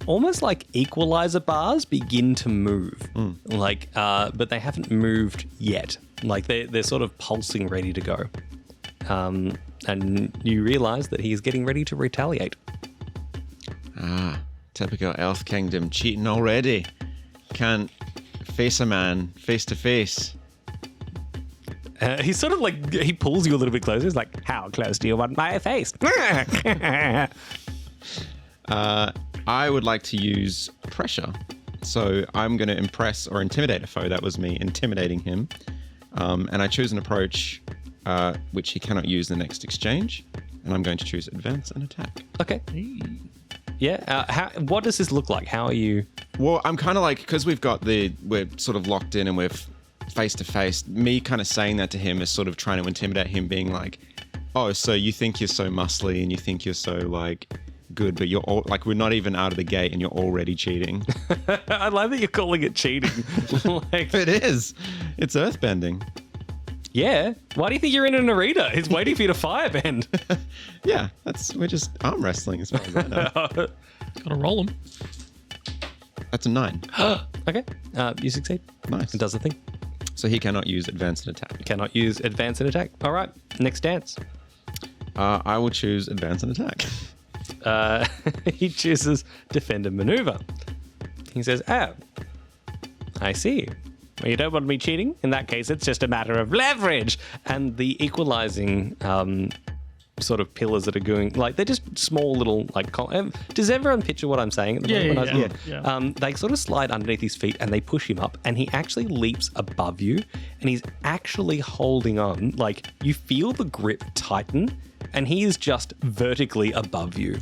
almost like equalizer bars, begin to move. But they haven't moved yet. Like they're sort of pulsing, ready to go. And you realize that he is getting ready to retaliate. Typical Elf Kingdom cheating already. Can't face a man face to face. He's sort of like, he pulls you a little bit closer. He's like, "How close do you want my face?" I would like to use pressure. So I'm going to impress or intimidate a foe. That was me intimidating him. And I choose an approach which he cannot use in the next exchange. and I'm going to choose advance and attack. Okay. Yeah. What does this look like? How are you? Well, I'm kind of like, because we're sort of locked in and we're face to face, me kind of saying that to him is sort of trying to intimidate him, being like, oh, so you think you're so muscly and you think you're so like good, but you're all like, we're not even out of the gate and you're already cheating. I love that you're calling it cheating. Like, It is. It's earthbending. yeah. Why do you think you're in an arena? He's waiting for you to firebend. Yeah, we're just arm wrestling as far as I know. Gotta roll them. That's a 9. Okay. You succeed. Nice. It does the thing. So he cannot use advance and attack. Cannot use advance and attack. All right. Next dance. I will choose advance and attack. He chooses defend and maneuver. He says, oh, I see. Well, you don't want me cheating? In that case, it's just a matter of leverage. And the equalizing sort of pillars that are going, like, they're just small little, like, does everyone picture what I'm saying at the moment? Yeah. They sort of slide underneath his feet and they push him up, and he actually leaps above you, and he's actually holding on. Like, you feel the grip tighten, and he is just vertically above you.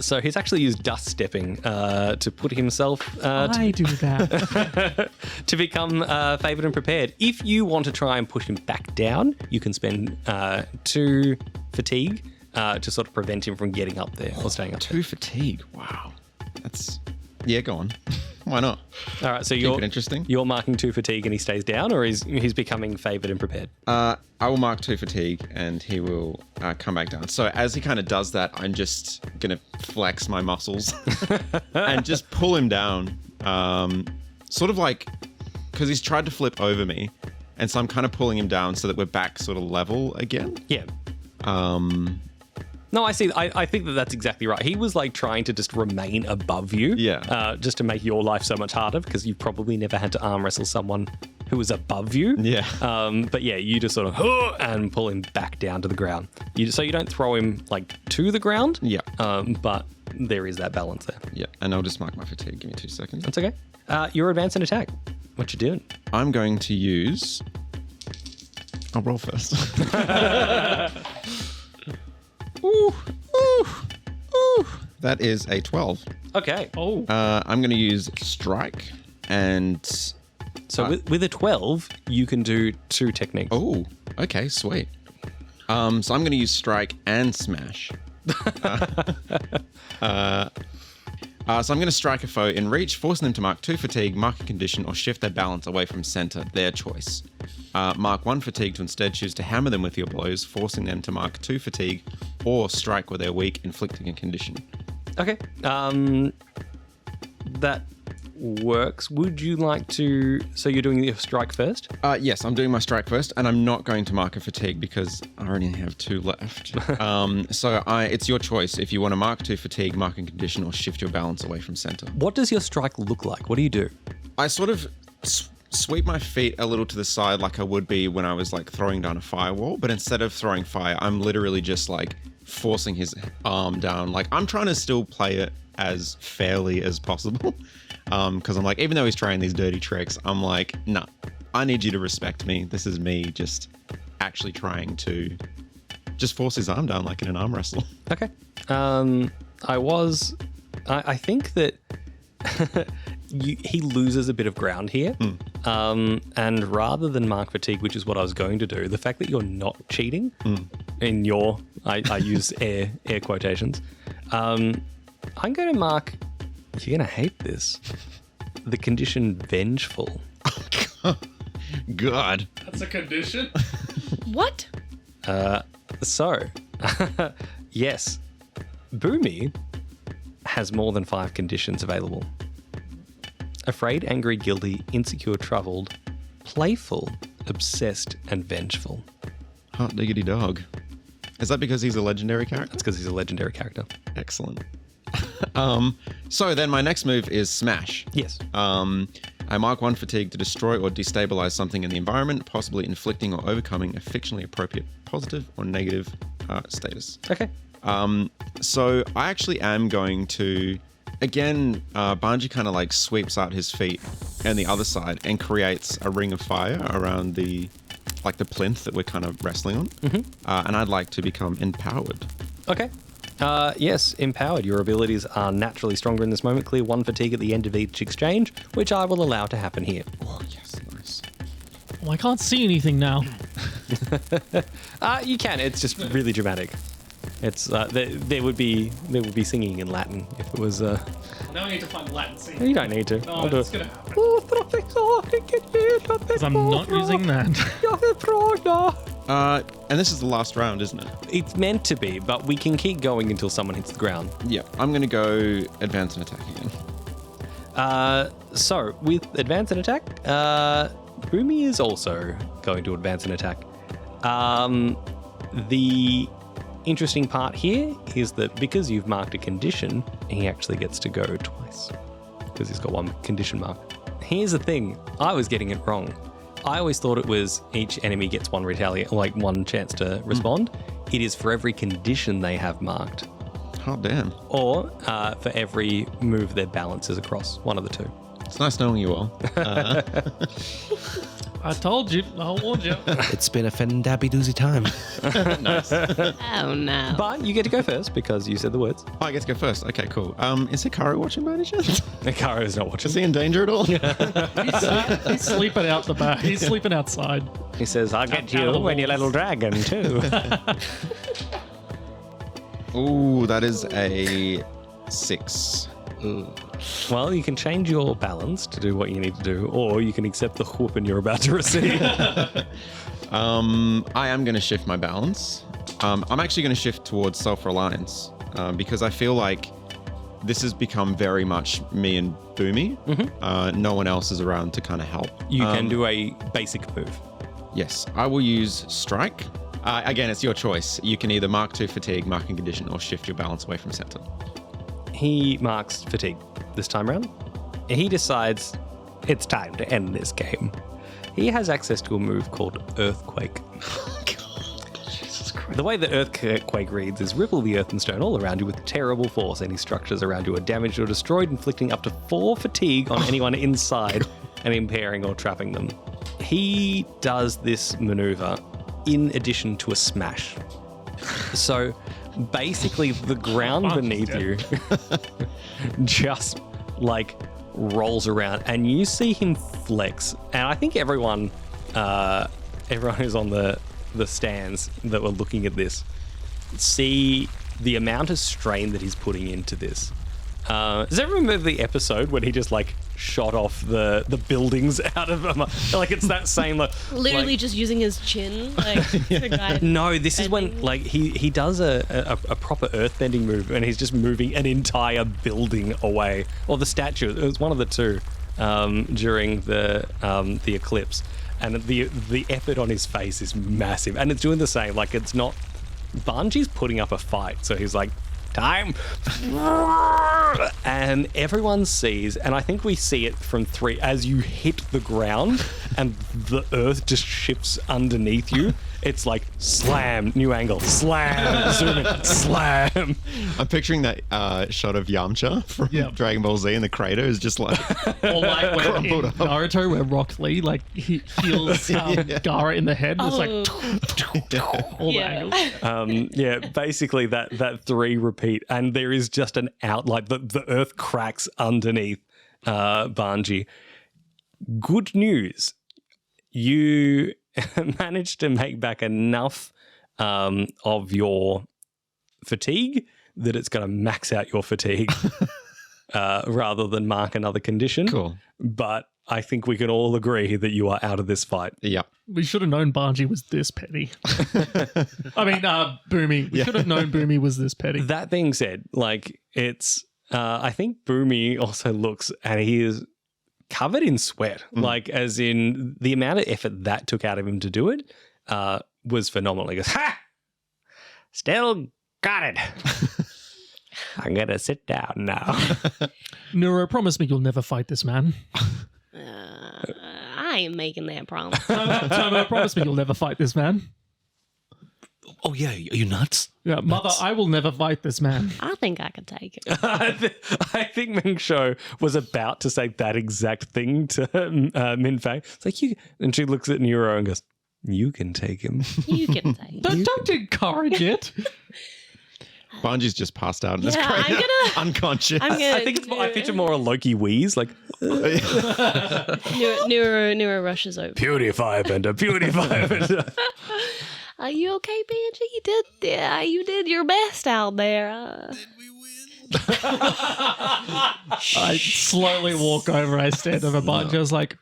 So he's actually used dust stepping to put himself I do that. to become favoured and prepared. If you want to try and push him back down, you can spend 2 fatigue to sort of prevent him from getting up there or staying up there. 2 fatigue. Wow. Yeah, go on. Why not? All right, so Keep it interesting. you're marking 2 fatigue and he stays down, or he's becoming favoured and prepared? I will mark 2 fatigue and he will come back down. So as he kind of does that, I'm just going to flex my muscles and just pull him down. Sort of like, because he's tried to flip over me. And so I'm kind of pulling him down so that we're back sort of level again. Yeah. No, I see. I think that's exactly right. He was like trying to just remain above you. Yeah. Just to make your life so much harder, because you probably never had to arm wrestle someone who was above you. Yeah. But yeah, you just sort of and pull him back down to the ground. So you don't throw him like to the ground. Yeah. But there is that balance there. Yeah. And I'll just mark my fatigue. Give me 2 seconds. That's okay. Your advance and attack. What you doing? I'm going to use... I'll roll first. Ooh. That is a 12. Okay. Oh. I'm going to use strike and... So with a 12, you can do 2 techniques. Oh, okay, sweet. So I'm going to use strike and smash. So I'm going to strike a foe in reach, forcing them to mark 2 fatigue, mark a condition, or shift their balance away from center, their choice. Mark 1 fatigue to instead choose to hammer them with your blows, forcing them to mark 2 fatigue, or strike where they're weak, inflicting a condition. Okay. That works. Would you like to... So you're doing your strike first? Yes, I'm doing my strike first, and I'm not going to mark a fatigue because I already have 2 left. It's your choice. If you want to mark 2 fatigue, mark a condition, or shift your balance away from center. What does your strike look like? What do you do? I sort of sweep my feet a little to the side like I would be when I was like throwing down a firewall, but instead of throwing fire, I'm literally just like forcing his arm down. Like, I'm trying to still play it as fairly as possible. Because I'm like, even though he's trying these dirty tricks, I'm like, nah, I need you to respect me. This is me just actually trying to just force his arm down like in an arm wrestle. Okay. I think that he loses a bit of ground here. And rather than mark fatigue, which is what I was going to do, the fact that you're not cheating in your, I use air quotations, I'm going to mark, you're going to hate this, the condition vengeful. God. That's a condition? What? So, yes, Boomy has more than 5 conditions available. Afraid, angry, guilty, insecure, troubled, playful, obsessed, and vengeful. Hot diggity dog. Is that because he's a legendary character? That's because he's a legendary character. Excellent. So then my next move is smash. Yes. I mark 1 fatigue to destroy or destabilize something in the environment, possibly inflicting or overcoming a fictionally appropriate positive or negative status. Okay. So I actually am going to, again, Banji kind of like sweeps out his feet and the other side and creates a ring of fire around the like the plinth that we're kind of wrestling on, and I'd like to become empowered. Okay. Yes, empowered. Your abilities are naturally stronger in this moment. Clear 1 fatigue at the end of each exchange, which I will allow to happen here. Oh yes, nice. Oh, I can't see anything now. You can. It's just really dramatic. It's there would be singing in Latin if it was. Now I need to find the Latin scene. You don't need to. No, I'll do it's it. gonna happen. Because I'm not using that. And this is the last round, isn't it? It's meant to be, but we can keep going until someone hits the ground. Yeah, I'm going to go advance and attack again. So with advance and attack, Boomy is also going to advance and attack. The interesting part here is that because you've marked a condition, he actually gets to go twice because he's got 1 condition mark. Here's the thing, I was getting it wrong. I always thought it was each enemy gets 1 retaliate, like 1 chance to respond. It is for every condition they have marked, Oh, damn. or for every move their balance is across. One of the 2. It's nice knowing you all. I told you. I warned you. It's been a fendabby doozy time. Oh no. But you get to go first because you said the words. Oh, I get to go first. Okay, cool. Is Hikaru watching by any chance? Hikaru is not watching. Is he in danger at all? He's sleeping out the back. He's sleeping outside. He says, I'll get Out you of the when you walls. little dragon, too. Ooh, that is a 6. Well, you can change your balance to do what you need to do, or you can accept the whooping you're about to receive. I am going to shift my balance. I'm actually going to shift towards self-reliance because I feel like this has become very much me and Boomy. No one else is around to kind of help. You can do a basic move. Yes, I will use strike. Again, it's your choice. You can either mark 2 fatigue, marking condition, or shift your balance away from center. He marks fatigue this time round. He decides it's time to end this game. He has access to a move called Earthquake. The way that Earthquake reads is ripple the earth and stone all around you with terrible force. Any structures around you are damaged or destroyed, inflicting up to 4 fatigue on anyone inside and impairing or trapping them. He does this maneuver in addition to a smash. So basically the ground beneath you just like rolls around and you see him flex. And I think everyone who's on the stands that were looking at this see the amount of strain that he's putting into this. Does everyone remember the episode when he just like shot off the buildings out of him? Like it's that same Literally just using his chin, like the guy. No, this is when bending. like he does a proper earthbending move and he's just moving an entire building away, or the statue. It was one of the 2 during the eclipse, and the effort on his face is massive, and it's doing the same. Like it's not Banji's putting up a fight, so he's like, time, and everyone sees, and I think we see it from 3 as you hit the ground and the earth just shifts underneath you. It's like slam, new angle, slam, zoom in, slam. I'm picturing that shot of Yamcha from Dragon Ball Z, and the crater is just like Or like when in crumpled up. Naruto, where Rock Lee like he heals Gaara in the head. It's like all the angles. Basically that 3 repeat, and there is just an out, like the earth cracks underneath Banji. Good news, you managed to make back enough of your fatigue that it's going to max out your fatigue rather than mark another condition. Cool. But I think we can all agree that you are out of this fight. Yeah. We should have known Banji was this petty. I mean, Boomy. We should have known Boomy was this petty. That being said, like it's, I think Boomy also looks and he is covered in sweat, like as in the amount of effort that took out of him to do it was phenomenal. He goes, ha! Still got it. I'm going to sit down now. Nuro, promise me you'll never fight this man. I ain't making that promise. Tomo, promise me you'll never fight this man. Oh yeah, are you nuts? Yeah, mother, I will never fight this man. I think I could take it. I think Ming Shou was about to say that exact thing to Min Fang. It's like, you, and she looks at Nuro and goes, You can take him. You can say. Don't encourage it. Banji's just passed out and is Yeah, crying I'm gonna- unconscious. I'm gonna. I think it's more, I picture more a Loki wheeze, like Nuro rushes over. purity firebender, purity firebender. Are you okay, Banji? You did your best out there. I slowly walk over. I stand over Banji. I was like,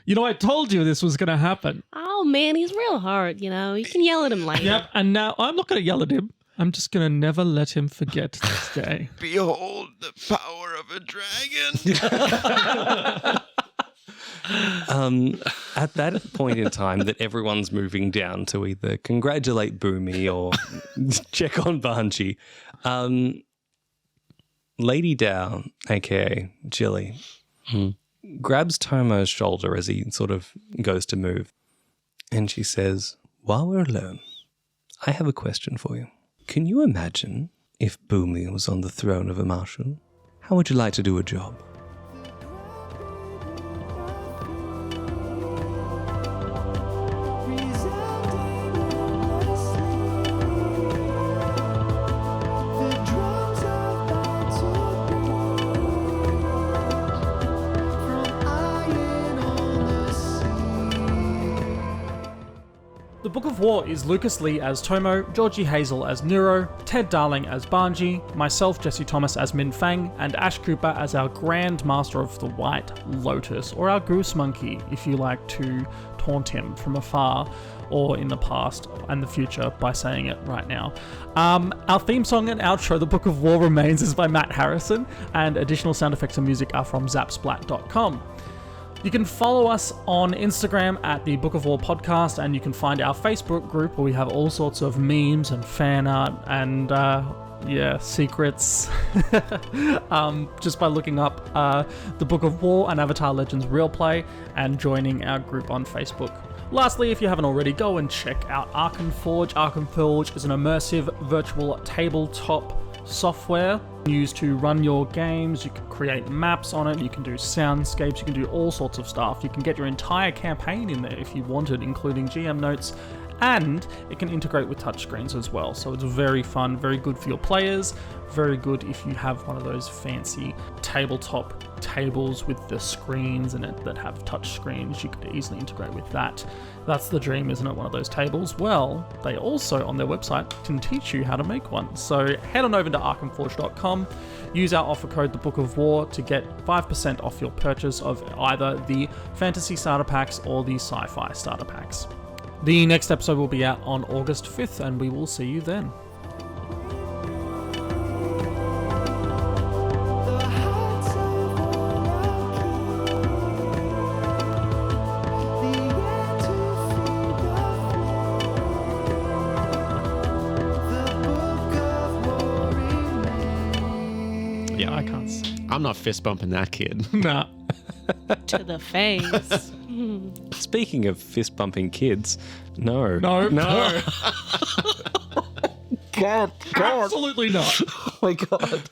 I told you this was going to happen. Oh man, he's real hard. You can yell at him later. Yep. And now I'm not going to yell at him. I'm just going to never let him forget this day. Behold the power of a dragon. At that point in time that everyone's moving down to either congratulate Boomy or check on Banji, Lady Dow, aka Chili, grabs Tomo's shoulder as he sort of goes to move, and she says, "While we're alone, I have a question for you. Can you imagine if Boomy was on the throne of Omashu? How would you like to do a job?" The Book of War is Lucas Lee as Tomo, Georgie Hazel as Nuro, Ted Darling as Banji, myself Jesse Thomas as Minh Fang, and Ash Cooper as our Grand Master of the White Lotus, or our Goose Monkey if you like to taunt him from afar or in the past and the future by saying it right now. Our theme song and outro, The Book of War Remains, is by Matt Harrison, and additional sound effects and music are from zapsplat.com. You can follow us on Instagram at the Book of War Podcast, and you can find our Facebook group where we have all sorts of memes and fan art and, secrets. Just by looking up the Book of War and Avatar Legends Real Play and joining our group on Facebook. Lastly, if you haven't already, go and check out Arkham Forge. Arkham Forge is an immersive virtual tabletop software used to run your games. You can create maps on it, you can do soundscapes, you can do all sorts of stuff. You can get your entire campaign in there if you wanted, including GM notes, and it can integrate with touchscreens as well. So it's very fun, very good for your players, very good if you have one of those fancy tabletop tables with the screens in it that have touch screens. You could easily integrate with that. That's the dream, isn't it? One of those tables. Well, they also on their website can teach you how to make one. So head on over to arkhamforge.com, use our offer code The Book of War to get 5% off your purchase of either the fantasy starter packs or the sci-fi starter packs. The next episode will be out on August 5th, and we will see you then. Yeah, I can't see. I'm not fist bumping that kid. Nah. To the face. Speaking of fist bumping kids, no. God. Absolutely not. Oh my God.